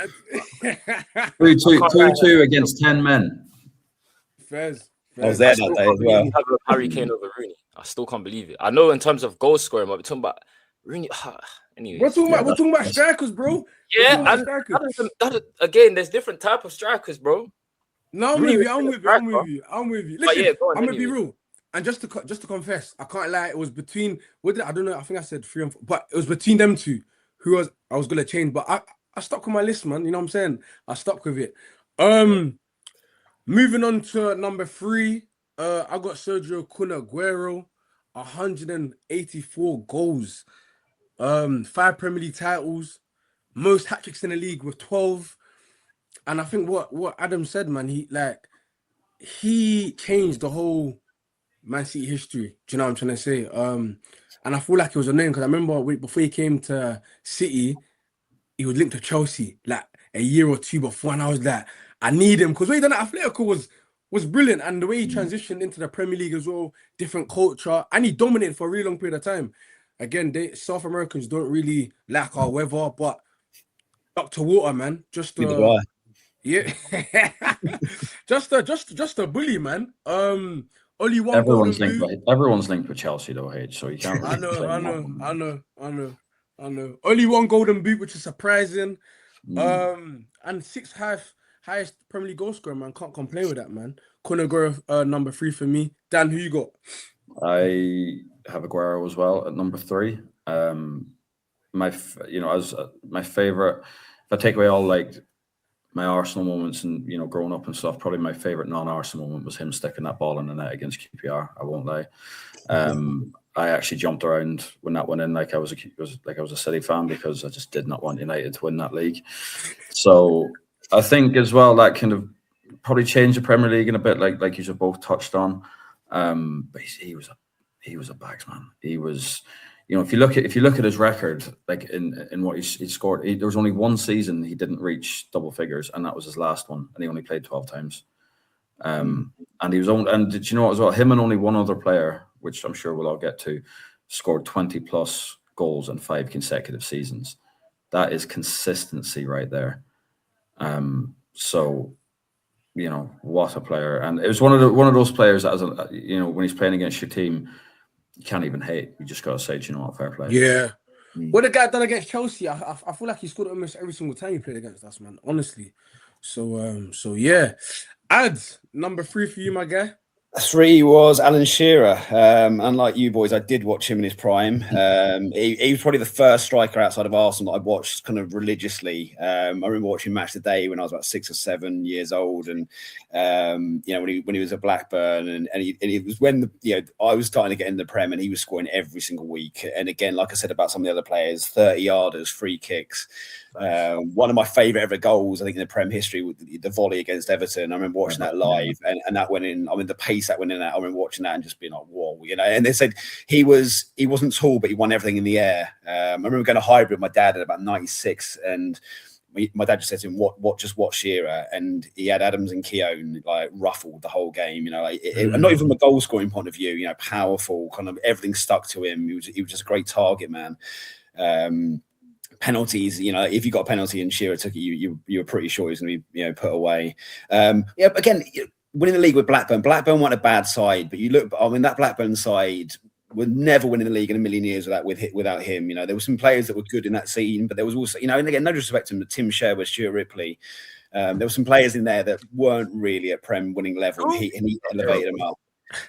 2-2 against 10 men. Fairs. I was there that day as well. Harry Kane over Rooney. I still can't believe it. I know in terms of goal scoring, but we're talking about Rooney. Anyway, we're talking about strikers, bro. Yeah, and again, there's different type of strikers, bro. No, I'm with you. Listen, yeah, go on, I'm gonna be real. And just to confess, I can't lie. It was between I don't know. I think I said 3 and 4, but it was between them 2. I was gonna change, but I stuck with my list, man. You know what I'm saying? I stuck with it. Moving on to number 3, I got Sergio Kun Aguero, 184 goals, 5 Premier League titles, most hat-tricks in the league with 12. And I think what Adam said, man, he changed the whole Man City history. Do you know what I'm trying to say? And I feel like it was a name because I remember before he came to City, he was linked to Chelsea like a year or 2 before, and I was like, I need him because what he done at Atletico was brilliant, and the way he transitioned into the Premier League as well, different culture, and he dominated for a really long period of time. Again, South Americans don't really like our weather, but Dr. Water, man, just yeah, just a bully, man. Only one. Everyone's linked with Chelsea though, H. So you can't. Really I know. Only one golden boot, which is surprising. And 6 highest Premier League goal scorer, man. Can't complain with that, man. Kun Aguero, number 3 for me. Dan, who you got? I have Aguero as well at number 3. My favorite. If I take away all like my Arsenal moments and growing up and stuff, probably my favorite non-Arsenal moment was him sticking that ball in the net against QPR. I won't lie. I actually jumped around when that went in, like I was a City fan, because I just did not want United to win that league. So I think as well that kind of probably changed the Premier League in a bit, like you both touched on. But he was a bags man. He was. If you look at his record, like in what he scored, there was only one season he didn't reach double figures, and that was his last one, and he only played 12 times. And he was and did you know as well? Him and only one other player, which I'm sure we'll all get to, scored 20 plus goals in 5 consecutive seasons. That is consistency right there. So, what a player! And it was one of those players that, when he's playing against your team, you can't even hate. You just gotta say, do you know what, fair play. Yeah. What the guy done against Chelsea, I feel like he scored almost every single time he played against us, man. Honestly. So yeah. Ads, number 3 for you, my guy. 3 was Alan Shearer. Unlike you boys, I did watch him in his prime. He was probably the first striker outside of Arsenal that I watched kind of religiously. I remember watching Match of the Day when I was about 6 or 7 years old, and when he was at Blackburn, and it was when I was starting to get in the Prem, and he was scoring every single week. And again, like I said about some of the other players, 30-yarders, free kicks. One of my favourite ever goals, I think, in the Prem history, the volley against Everton. I remember watching that live, and that went in. I mean, the pace that went in. I remember watching that and just being like, "Whoa!" And they said he wasn't tall, but he won everything in the air. I remember going to hybrid with my dad at about 96, and my dad just said to him, "Just watch Shearer," and he had Adams and Keown like ruffled the whole game. Not even from a goal scoring point of view. Powerful, kind of everything stuck to him. He was just a great target man. Penalties, if you got a penalty and Shearer took it, you were pretty sure he was going to be put away. Again, winning the league with Blackburn weren't a bad side, but that Blackburn side would never win in the league in a million years without him. There were some players that were good in that scene, but there was also, and again, no disrespect to Tim Sherwood, Stuart Ripley, There were some players in there that weren't really at Prem winning level, and he elevated them up.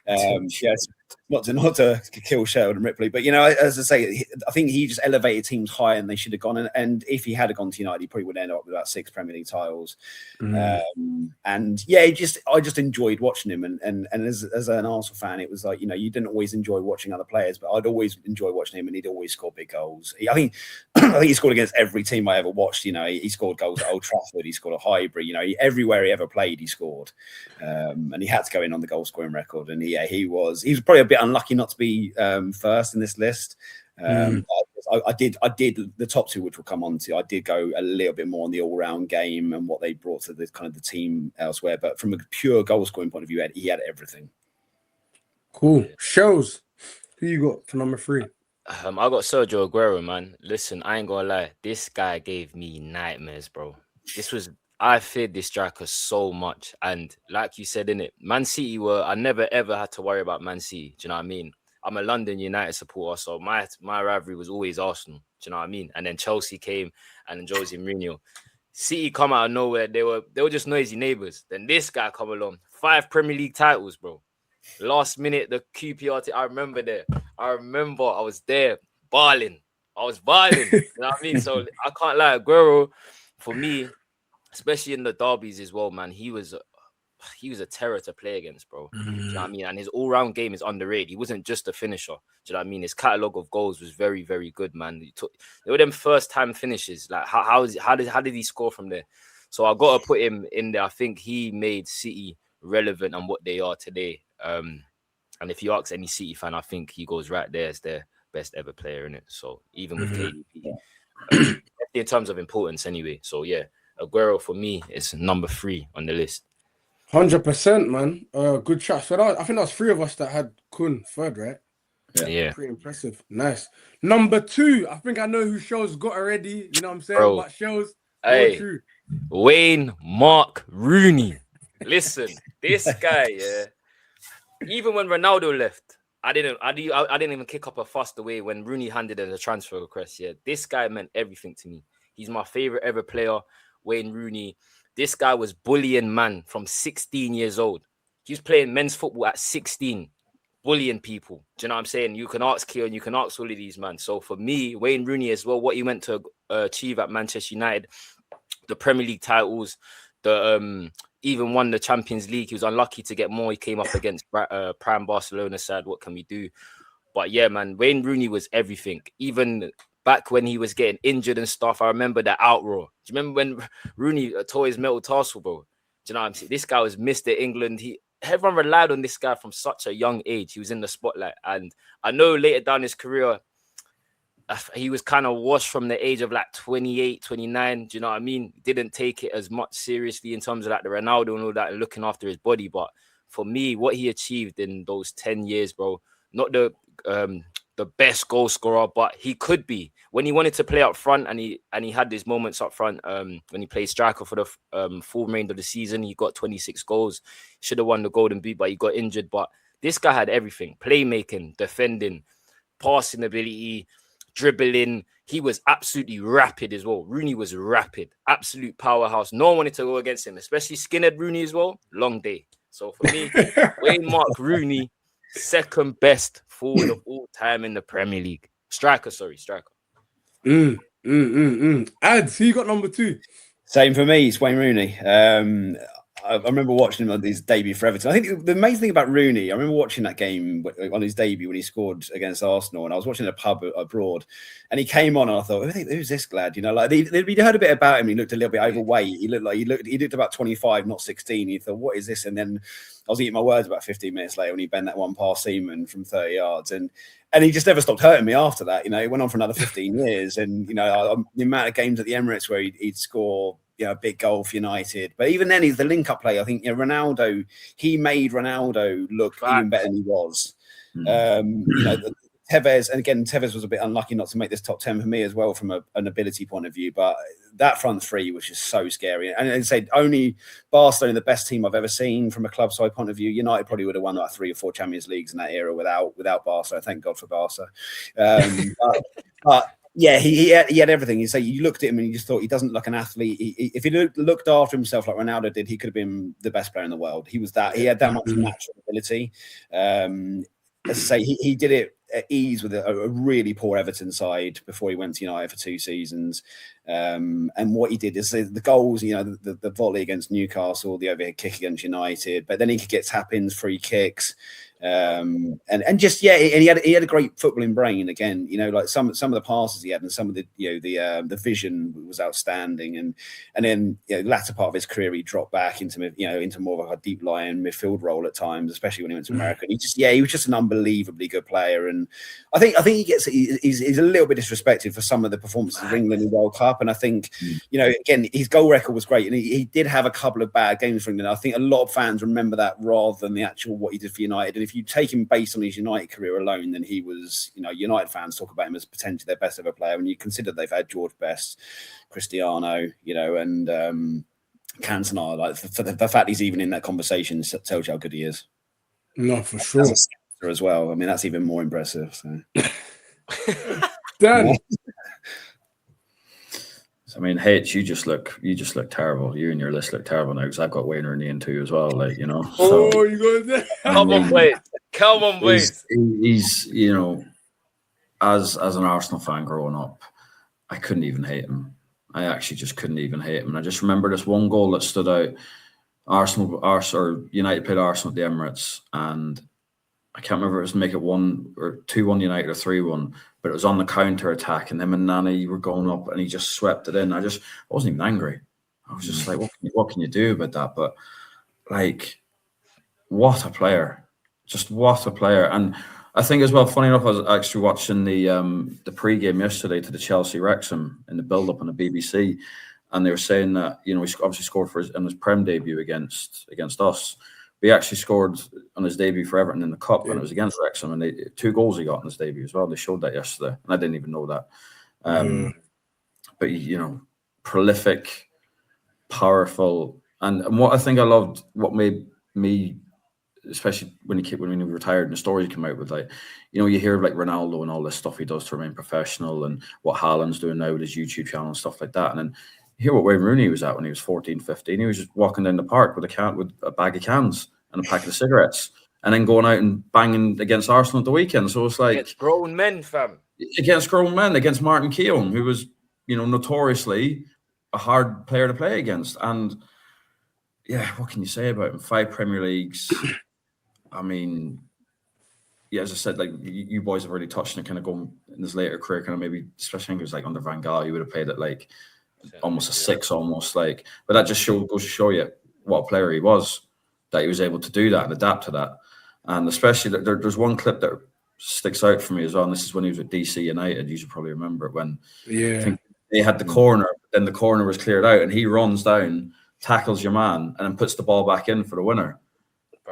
Yes, not to kill Sheldon Ripley, but as I say, I think he just elevated teams higher than they should have gone. And if he had gone to United, he probably would end up with about 6 Premier League titles. And yeah, I just enjoyed watching him. And as an Arsenal fan, it was like you didn't always enjoy watching other players, but I'd always enjoy watching him, and he'd always score big goals. I think he scored against every team I ever watched. He scored goals at Old Trafford, he scored at Highbury. Everywhere he ever played, he scored, and he had to go in on the goal scoring record. And he was probably a bit unlucky not to be first in this list. I did the top two, which we'll come on to. I did go a little bit more on the all-round game and what they brought to the kind of the team elsewhere. But from a pure goal scoring point of view, he had everything. Cool. Shows. Who you got for number 3? I got Sergio Aguero, man. Listen, I ain't gonna lie. This guy gave me nightmares, bro. I feared this striker so much. And like you said, innit, Man City I never ever had to worry about Man City. Do you know what I mean? I'm a London United supporter, so my rivalry was always Arsenal. Do you know what I mean? And then Chelsea came, and then Jose Mourinho. City come out of nowhere. They were just noisy neighbours. Then this guy come along. 5 Premier League titles, bro. Last minute, the QPR. I remember I was there balling. I was balling. You know what I mean? So I can't lie. Aguero, for me, especially in the derbies as well, man, he was a terror to play against, bro. Do you know what I mean? And his all-round game is underrated. He wasn't just a finisher. Do you know what I mean? His catalogue of goals was very, very good, man. They were them first-time finishes. Like, how did he score from there? So I got to put him in there. I think he made City relevant and what they are today. And if you ask any City fan, I think he goes right there as their best ever player in it. So even with KDB, in terms of importance, anyway. So yeah, Aguero for me is number 3 on the list. 100%, man. Good chat. So I think that was 3 of us that had Kun third, right? Yeah. Pretty impressive. Nice. Number 2, I think I know who Shows got already. You know what I'm saying? Bro. What Shows? Hey, Wayne Mark Rooney. Listen, this guy, yeah. Even when Ronaldo left, I didn't even kick up a fuss the way when Rooney handed in a transfer request. Yeah, this guy meant everything to me. He's my favorite ever player, Wayne Rooney. This guy was bullying man from 16 years old. He was playing men's football at 16, bullying people. Do you know what I'm saying? You can ask Keown, you can ask all of these, man. So for me, Wayne Rooney as well, what he went to achieve at Manchester United, the Premier League titles, even won the Champions League. He was unlucky to get more. He came up against prime Barcelona side. What can we do? But yeah, man, Wayne Rooney was everything. Even back when he was getting injured and stuff, I remember that outroar. Do you remember when Rooney tore his metal tarsal, bro? Do you know what I'm saying? This guy was Mr. England. Everyone relied on this guy from such a young age. He was in the spotlight. And I know later down his career, he was kind of washed from the age of like 28, 29. Do you know what I mean? Didn't take it as much seriously in terms of like the Ronaldo and all that and looking after his body. But for me, what he achieved in those 10 years, bro, not the best goal scorer, but he could be. When he wanted to play up front and he had these moments up front when he played striker for the full remainder of the season, he got 26 goals. Should have won the Golden Boot, but he got injured. But this guy had everything: playmaking, defending, passing ability, dribbling. He was absolutely rapid as well. Rooney was rapid, absolute powerhouse. No one wanted to go against him, especially skinhead Rooney as well. Long day. So for me, Wayne Mark Rooney, second best forward of all time in the Premier League. Striker. Ads, who you got number 2? Same for me. It's Wayne Rooney. I remember watching him on his debut for Everton. I think the amazing thing about Rooney, I remember watching that game on his debut when he scored against Arsenal, and I was watching a pub abroad, and he came on, and I thought, who's this lad? You know, like we'd heard a bit about him. He looked a little bit overweight. He looked about 25, not 16. You thought, what is this? And then I was eating my words about 15 minutes later when he bent that one past Seaman from 30 yards, and he just never stopped hurting me after that. You know, it went on for another 15 years, and you know, the amount of games at the Emirates where he'd score, you know, a big goal for United. But even then, he's the link-up player. I think, you know, Ronaldo, he made Ronaldo look even better than he was. You know, Tevez, and again, Tevez was a bit unlucky not to make this top 10 for me as well from an ability point of view. But that front three was just so scary. And as I said, only Barcelona, the best team I've ever seen from a club side point of view. United probably would have won like 3 or 4 Champions Leagues in that era without Barca. Thank God for Barca. But Yeah, he had everything. You say you looked at him and you just thought he doesn't look an athlete. If he looked after himself like Ronaldo did, he could have been the best player in the world. He was that. He had that much natural ability. As I say, he did it at ease with a really poor Everton side before he went to United for 2 seasons. And what he did is the goals, the volley against Newcastle, the overhead kick against United, but then he could get tap-ins, free kicks. And he had a great footballing brain again, like some of the passes he had and some of the vision was outstanding, and then latter part of his career he dropped back into more of a deep lying midfield role at times, especially when he went to America. And he was just an unbelievably good player, and I think he's a little bit disrespected for some of the performances of England in the World Cup. And I think again, his goal record was great, and he did have a couple of bad games for England. I think a lot of fans remember that rather than the actual what he did for United. And if you take him based on his United career alone, then he was, United fans talk about him as potentially their best ever player. When you consider they've had George Best, Cristiano, and Cantona, like the fact he's even in that conversation tells you how good he is. No, for sure. As well. I mean, that's even more impressive. So. Dan. I mean, H, you just look terrible. You and your list look terrible now because I've got Wayne Rooney in too as well. Like, So, oh, you got that? Come on, wait. He's as an Arsenal fan growing up, I couldn't even hate him. I actually just couldn't even hate him. And I just remember this one goal that stood out. United played Arsenal at the Emirates, and I can't remember if it was to make it 1 or 2-1 United or 3-1, but it was on the counter attack, and him and Nani were going up, and he just swept it in. I wasn't even angry. I was just like, what can you do about that? But like, what a player! Just what a player! And I think as well, funny enough, I was actually watching the pre-game yesterday to the Chelsea Wrexham in the build-up on the BBC, and they were saying that he obviously scored in his Prem debut against us. But he actually scored on his debut for Everton in the Cup, and it was against Wrexham, and 2 goals he got in his debut as well. They showed that yesterday, and I didn't even know that. But prolific, powerful, and what I think I loved, what made me, especially when he retired and the stories came out with, like, you hear of like Ronaldo and all this stuff he does to remain professional, and what Haaland's doing now with his YouTube channel and stuff like that, and then you hear what Wayne Rooney was at when he was 14, 15. He was just walking down the park with a bag of cans and a packet of cigarettes, and then going out and banging against Arsenal at the weekend. So it's like against grown men, fam. Against grown men, against Martin Keown, who was, notoriously a hard player to play against. And yeah, what can you say about him? 5 Premier Leagues. I mean, yeah, as I said, like you boys have already touched on it, kind of going in his later career, kind of maybe, especially I think it was like under Van Gaal, he would have played at like almost a 6, but that just goes to show you what a player he was, that he was able to do that and adapt to that. And especially there's one clip that sticks out for me as well, and this is when he was with DC United. You should probably remember it, when I think they had the corner, then the corner was cleared out, and he runs down, tackles your man, and then puts the ball back in for the winner.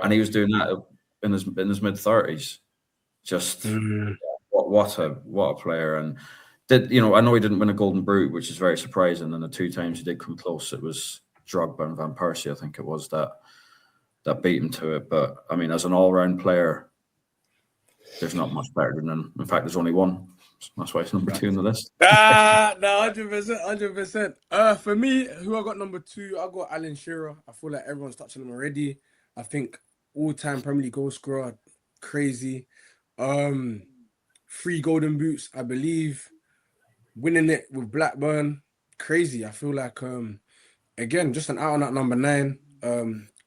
And he was doing that in his mid-30s. Just what a player. And I know he didn't win a Golden Boot, which is very surprising. And the 2 times he did come close, it was Drogba and Van Persie, I think it was, that beat him to it. But I mean, as an all-round player, there's not much better than him. In fact, there's only one. That's why it's number 2 on the list. No, 100%. For me, who I got number 2, I got Alan Shearer. I feel like everyone's touching him already. I think all-time Premier League goal scorer, crazy. 3 Golden Boots, I believe. Winning it with Blackburn, crazy. I feel like, again, just an out-and-out number 9.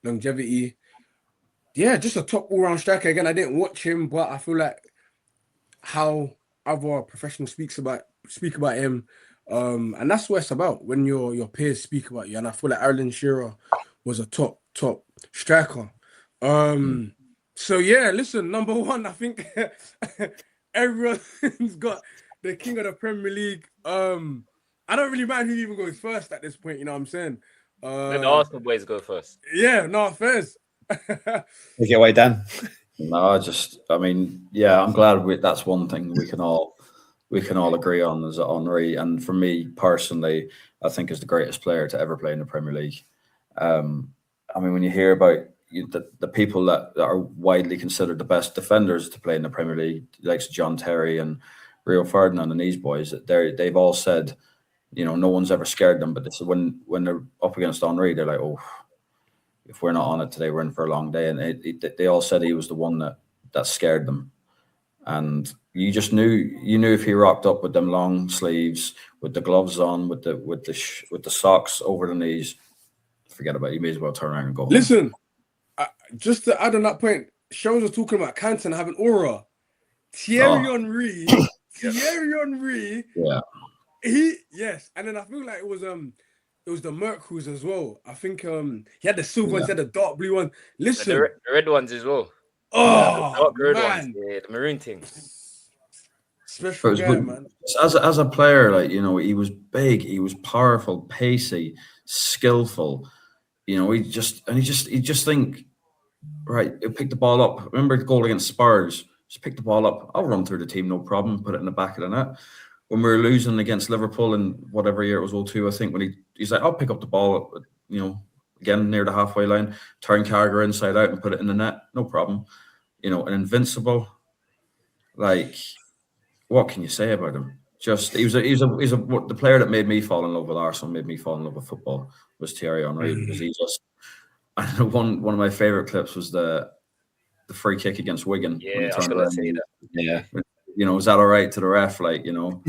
Longevity. Yeah, just a top all-round striker. Again, I didn't watch him, but I feel like how other professionals speak about him, and that's what it's about when your peers speak about you. And I feel like Alan Shearer was a top striker. So yeah, listen, number 1, I think everyone's got the king of the Premier League. I don't really mind who even goes first at this point. You know what I'm saying? Let the Arsenal boys go first. Yeah, no, first. Take it away, Dan. No, I mean, yeah, I'm glad that's one thing we can all agree on, is that Henry, and for me personally, I think is the greatest player to ever play in the Premier League. I mean, when you hear about the people that are widely considered the best defenders to play in the Premier League, like John Terry and Rio Ferdinand and these boys, that they've all said, you know, no one's ever scared them. But this is when they're up against Henry, they're like, oh, if we're not on it today, we're in for a long day. And they all said he was the one that scared them. And you just knew if he rocked up with them long sleeves, with the gloves on, with the socks over the knees, forget about it. You may as well turn around and go home. Listen, just to add on that point, Shows was talking about Cantona having aura. Thierry Henry, yeah, and then I feel like it was the Mercuries as well. I think he had the silver ones, he had the dark blue one. Listen, the red ones as well. Oh the red man, ones, the maroon thing. Special guy, man. As a player, like, you know, he was big, he was powerful, pacey, skillful. You know, he just think, right, he'll pick the ball up. Remember the goal against Spurs? Just pick the ball up. I'll run through the team, no problem. Put it in the back of the net. When we were losing against Liverpool in whatever year it was, 2002, I think, when he's like, I'll pick up the ball, you know, again near the halfway line, turn Carragher inside out and put it in the net, no problem. You know, an invincible. Like, what can you say about him? Just he's the player that made me fall in love with Arsenal, made me fall in love with football, was Thierry Henry, because he just. I know one of my favorite clips was the free kick against Wigan. Yeah, I was gonna say that. Yeah, you know, was that all right to the ref? Like, you know,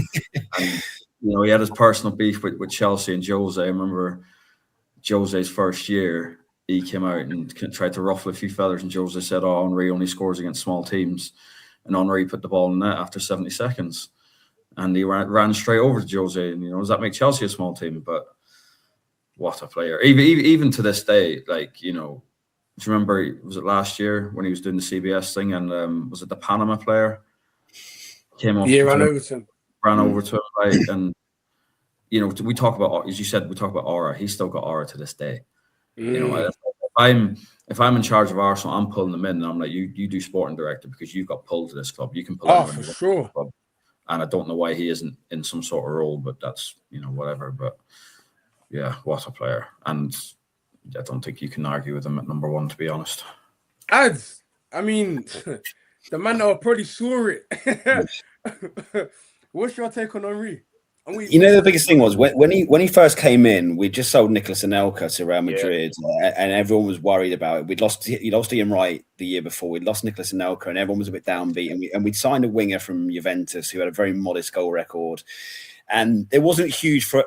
and you know, he had his personal beef with Chelsea and Jose. I remember Jose's first year, he came out and tried to ruffle a few feathers, and Jose said, "Oh, Henry only scores against small teams," and Henry put the ball in net after 70 seconds, and he ran straight over to Jose. And you know, does that make Chelsea a small team? But what a player! Even to this day, like, you know, do you remember? Was it last year when he was doing the CBS thing, and was it the Panama player came up? Yeah, ran over to him, right? And you know, we talk about, as you said, we talk about aura. He's still got aura to this day. You know, if I'm in charge of Arsenal, I'm pulling them in, and I'm like, you do sporting director because you've got pulled to this club. You can pull. Oh, for sure. Club. And I don't know why he isn't in some sort of role, but that's, you know, whatever. But yeah, what a player. And I don't think you can argue with him at number one, to be honest. Ads. I mean, the man that probably saw it. What's your take on Henry? You know, the biggest thing was when he first came in, we just sold Nicolas Anelka to Real Madrid, and everyone was worried about it. He lost Ian Wright the year before. We'd lost Nicolas Anelka, and everyone was a bit downbeat. And we'd signed a winger from Juventus who had a very modest goal record. And there wasn't huge fare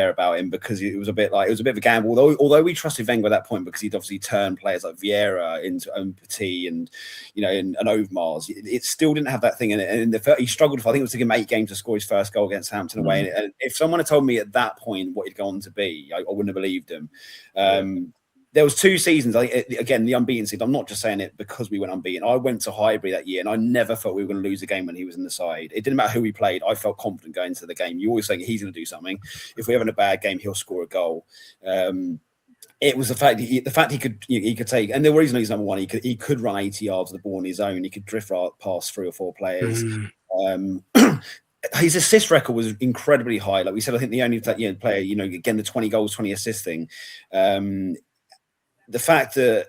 about him because it was a bit of a gamble. Although we trusted Wenger at that point because he'd obviously turned players like Vieira into Umtiti and, you know, and Overmars. It still didn't have that thing in it. And he struggled for, I think it was to give him 8 games to score his first goal against Hampton away. And if someone had told me at that point what he'd gone on to be, I wouldn't have believed him. There was 2 seasons. Again, the unbeaten season. I'm not just saying it because we went unbeaten. I went to Highbury that year, and I never thought we were going to lose a game when he was in the side. It didn't matter who we played. I felt confident going into the game. You always think he's going to do something. If we're having a bad game, he'll score a goal. It was the fact he could take, and the reason he's number one, he could run 80 yards of the ball on his own. He could drift past 3 or 4 players. His assist record was incredibly high. Like we said, I think the only player, you know, again, the 20 goals, 20 assists thing. The fact that,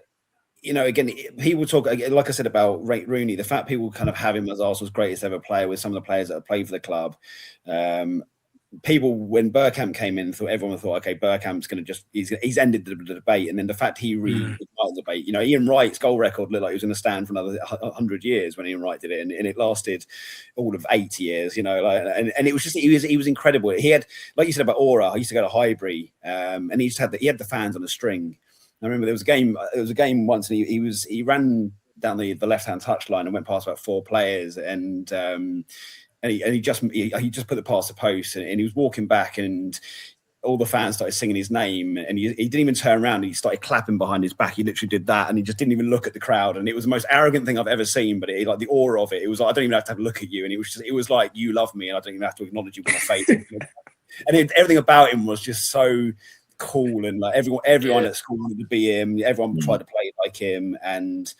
you know, again, people talk, like I said, about Rooney, the fact people kind of have him as Arsenal's greatest ever player with some of the players that have played for the club. People, when Bergkamp came in, everyone thought, okay, Bergkamp's going to he's ended the debate. And then the fact he reignited the debate, you know, Ian Wright's goal record looked like he was going to stand for another 100 years when Ian Wright did it. And it lasted all of 80 years, you know, and it was just, he was incredible. He had, like you said about aura, I used to go to Highbury and he had the fans on a string. I remember there was a game once, and he ran down the left-hand touchline and went past about 4 players, and he just put the past the post, and he was walking back, and all the fans started singing his name, and he didn't even turn around. He started clapping behind his back. He literally did that, and he just didn't even look at the crowd. And it was the most arrogant thing I've ever seen. But like the aura of it, it was like, I don't even have to have a look at you, and it was like, you love me, and I don't even have to acknowledge you with my face. And everything about him was just so cool, and like everyone at school wanted to be him. Everyone tried to play like him, and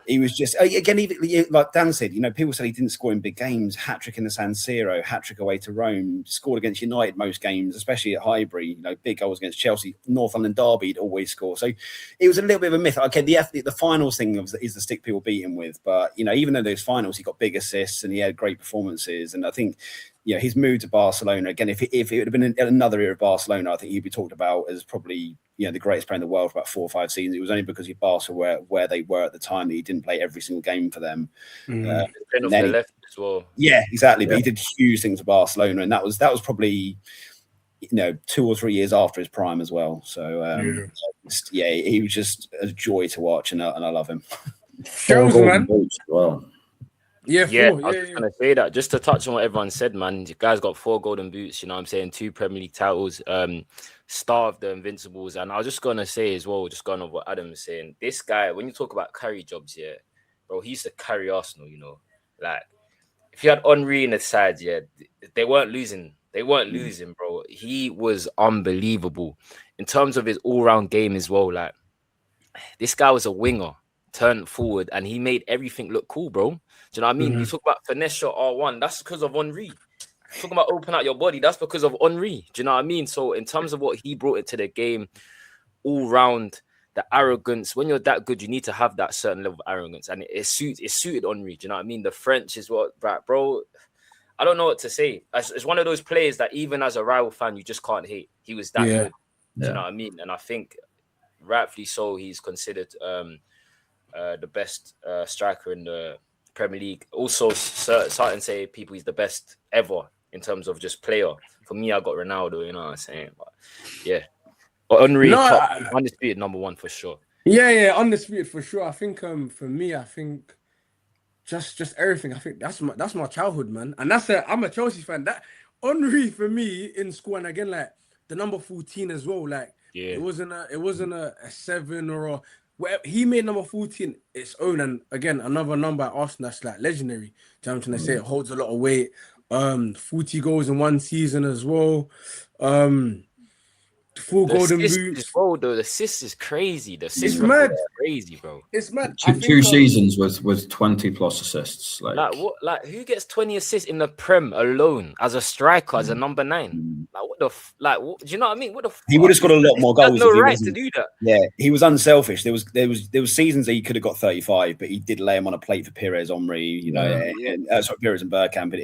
He was just again, even like Dan said, people said he didn't score in big games. Hat-trick in the San Siro, hat-trick away to Rome, scored against United most games, especially at Highbury. Big goals against Chelsea, North London derby, he'd always score. So it was a little bit of a myth. Okay, the finals thing is the stick people beat him with, but even though those finals, he got big assists and he had great performances, and I think. His move to Barcelona again. If it would have been another era of Barcelona, I think he'd be talked about as probably the greatest player in the world for about 4 or 5 seasons. It was only because of Barca where they were at the time that he didn't play every single game for them. Off the left as well. Yeah, exactly. Yeah. But he did huge things for Barcelona, and that was probably 2 or 3 years after his prime as well. So he was just a joy to watch, and I love him. Shows, man. Wow. Yeah, I was going to say that just to touch on what everyone said, man. You guys got 4 golden boots, 2 Premier League titles, star of the Invincibles. And I was just going to say as well, just going off what Adam was saying, this guy, when you talk about carry jobs, bro, he used to carry Arsenal, Like, if you had Henry in the side, they weren't losing. They weren't losing, bro. He was unbelievable. In terms of his all-round game as well, like, this guy was a winger, turned forward, and he made everything look cool, bro. Do you know what I mean? You talk about finesse shot R1, that's because of Henry. Talking about open out your body, that's because of Henry. Do you know what I mean? So in terms of what he brought into the game, all round, the arrogance, when you're that good, you need to have that certain level of arrogance. And it suited Henry. Do you know what I mean? The French is what, right, bro? I don't know what to say. It's one of those players that even as a rival fan, you just can't hate. He was that good. Do you know what I mean? And I think rightfully so, he's considered the best striker in the Premier League. Also, certain say people he's the best ever in terms of just player. For me, I got Ronaldo, you know what I'm saying? But yeah. But Henry, undisputed number 1 for sure. Yeah, undisputed for sure. I think for me, I think just everything. I think that's my childhood, man. And I'm a Chelsea fan. That Henry for me in school, and again, like the number 14 as well. Like it wasn't a 7 or a. He made number 14 its own, and again, another number at Arsenal that's like legendary. Do you know what I'm trying to say? It holds a lot of weight. 40 goals in 1 season as well. 4 golden boots. Bro, the assist is crazy. The assist is mad. Crazy, bro. It's mad. Two seasons with 20 plus assists. Like what? Like who gets 20 assists in the Prem alone as a striker, as a number 9? Like what the what, do you know what I mean? What the? He would have got a lot more goals. He had no right to do that. Yeah, he was unselfish. There was seasons that he could have got 35, but he did lay him on a plate for Pires, Henry. Pires and Bergkamp. But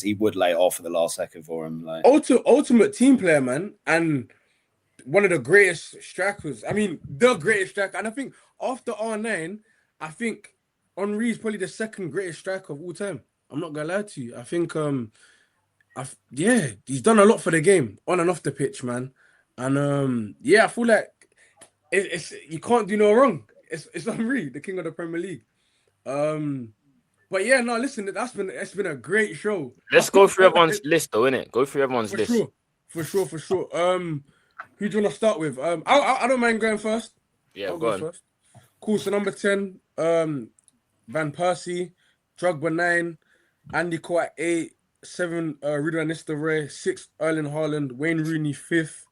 he would lay it off for the last second for him. Like ultimate team player, man, and one of the greatest strikers. I mean, the greatest striker. And I think after R9, I think Henry is probably the 2nd greatest striker of all time. I'm not gonna lie to you. I think he's done a lot for the game on and off the pitch, man. And I feel like it's you can't do no wrong. It's Henry, the king of the Premier League. But listen, it's been a great show. Let's go through everyone's list, though, innit? Go through everyone's list. For sure. Who do you want to start with? I don't mind going first. Yeah, go on. First. Cool. So number 10, Van Persie, Drogba 9, Andy Cole at 8, 7, Ruud van Nistelrooy, 6, Erling Haaland, Wayne Rooney 5th,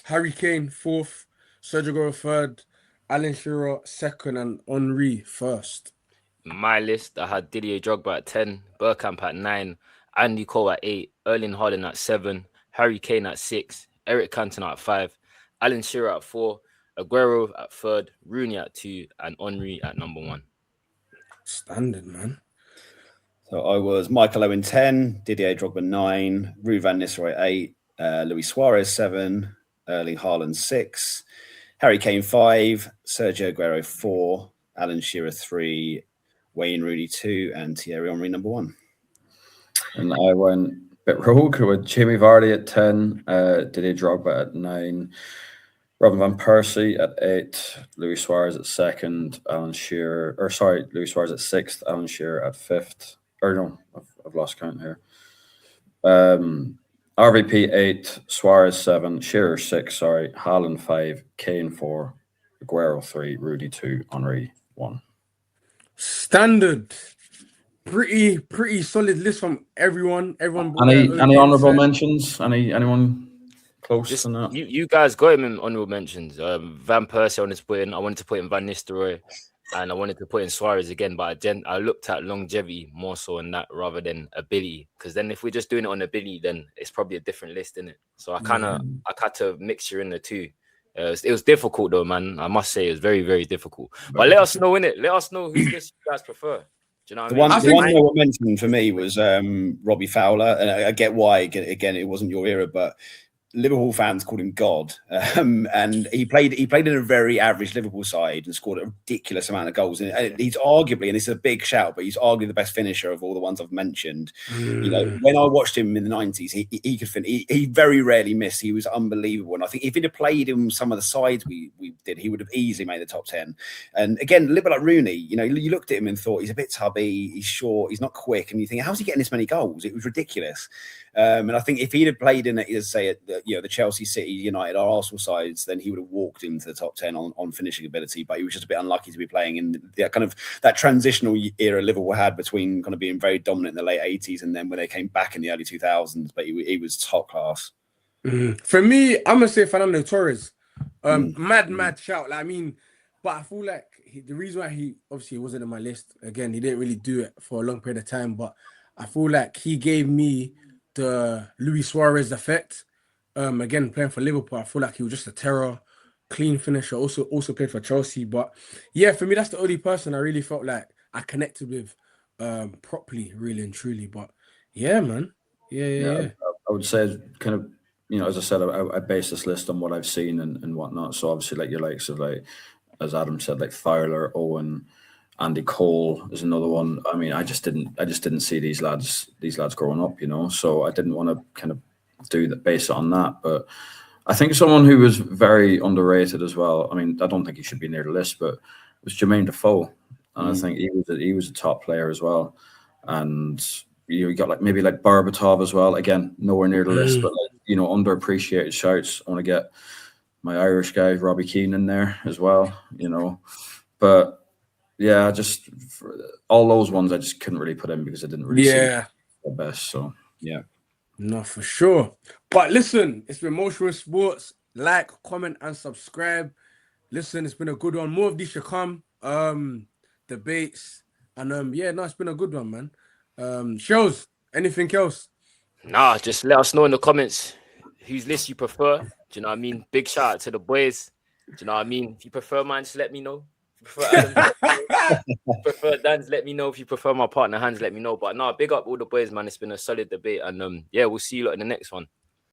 Harry Kane 4th, Sergio Aguero 3rd, Alan Shearer 2nd, and Henry 1st. My list, I had Didier Drogba at 10, Bergkamp at 9, Andy Cole at 8, Erling Haaland at 7, Harry Kane at 6, Eric Cantona at 5, Alan Shearer at 4, Aguero at 3rd, Rooney at 2, and Henry at number 1. Standard, man. So I was Michael Owen 10, Didier Drogba 9, Ruud van Nistelrooy 8, Luis Suarez 7, Erling Haaland 6, Harry Kane 5, Sergio Aguero 4, Alan Shearer 3, Wayne Rooney 2, and Thierry Henry number 1. And I went bit rogue with Jamie Vardy at 10, Didier Drogba at 9, Robin van Persie at 8, Luis Suarez at 2nd, Luis Suarez at 6th, Alan Shearer at 5th. Or no, I've lost count here. RVP 8, Suarez 7, Shearer 6, Haaland 5, Kane 4, Aguero 3, Rudy 2, Henry 1. Standard. Pretty solid list from everyone. Any honourable mentions? Anyone? close Just to that. you guys got him in honorable mentions. Van Persie I wanted to put in. I wanted to put in Van Nistelrooy, and I wanted to put in Suarez again. But I looked at longevity more so in that rather than ability. Because then if we're just doing it on ability, then it's probably a different list, isn't it? So I had to mixture in the two. It was difficult though, man. I must say it was very, very difficult. But let us know, innit? Let us know whose list you guys prefer. Do you know what I mean? The one that mentioned for me was Robbie Fowler, and I get why. Again, it wasn't your era, but Liverpool fans called him God, and he played in a very average Liverpool side and scored a ridiculous amount of goals. And he's arguably, and it's a big shout, but he's arguably the best finisher of all the ones I've mentioned. You know, when I watched him in the 90s, he could finish. He very rarely missed. He was unbelievable, and I think if he'd have played in some of the sides we did, he would have easily made the top 10. And again, a little bit like Rooney, you know, you looked at him and thought he's a bit tubby, he's short, he's not quick, and you think, how's he getting this many goals? It was ridiculous. And I think if he'd have played in, say, the Chelsea, City, United, or Arsenal sides, then he would have walked into the top 10 on finishing ability. But he was just a bit unlucky to be playing in that transitional era Liverpool had between kind of being very dominant in the late 80s and then when they came back in the early 2000s. But he was top class. For me, I'm gonna say Fernando Torres. Mad shout. Like, I mean, but I feel like the reason why he obviously wasn't in my list, again, he didn't really do it for a long period of time, but I feel like he gave me the Luis Suarez effect. Again, playing for Liverpool, I feel like he was just a terror, clean finisher. Also played for Chelsea. But yeah, for me, that's the only person I really felt like I connected with properly, really and truly. But yeah, man. Yeah. I would say kind of, you know, as I said, I base this list on what I've seen and whatnot. So obviously, like your likes of, like, as Adam said, like Fowler, Owen, Andy Cole is another one. I mean, I just didn't see these lads growing up, you know. So I didn't want to kind of base it on that. But I think someone who was very underrated as well. I mean, I don't think he should be near the list, but it was Jermaine Defoe, and I think he was a top player as well. And you got like maybe like Berbatov as well. Again, nowhere near the list, but like, you know, underappreciated shouts. I want to get my Irish guy Robbie Keane in there as well, you know. But yeah, just all those ones I just couldn't really put in because I didn't really see the best. So yeah. No, for sure. But listen, it's been Motion Sports. Like, comment, and subscribe. Listen, it's been a good one. More of these should come. Debates. And it's been a good one, man. Shows, anything else? Nah, just let us know in the comments whose list you prefer. Do you know what I mean? Big shout out to the boys. Do you know what I mean? If you prefer mine, just let me know. If you prefer Adam's, if you prefer Dan's, let me know. If you prefer my partner Hans, let me know. But no, big up all the boys, man. It's been a solid debate. And we'll see you lot in the next one.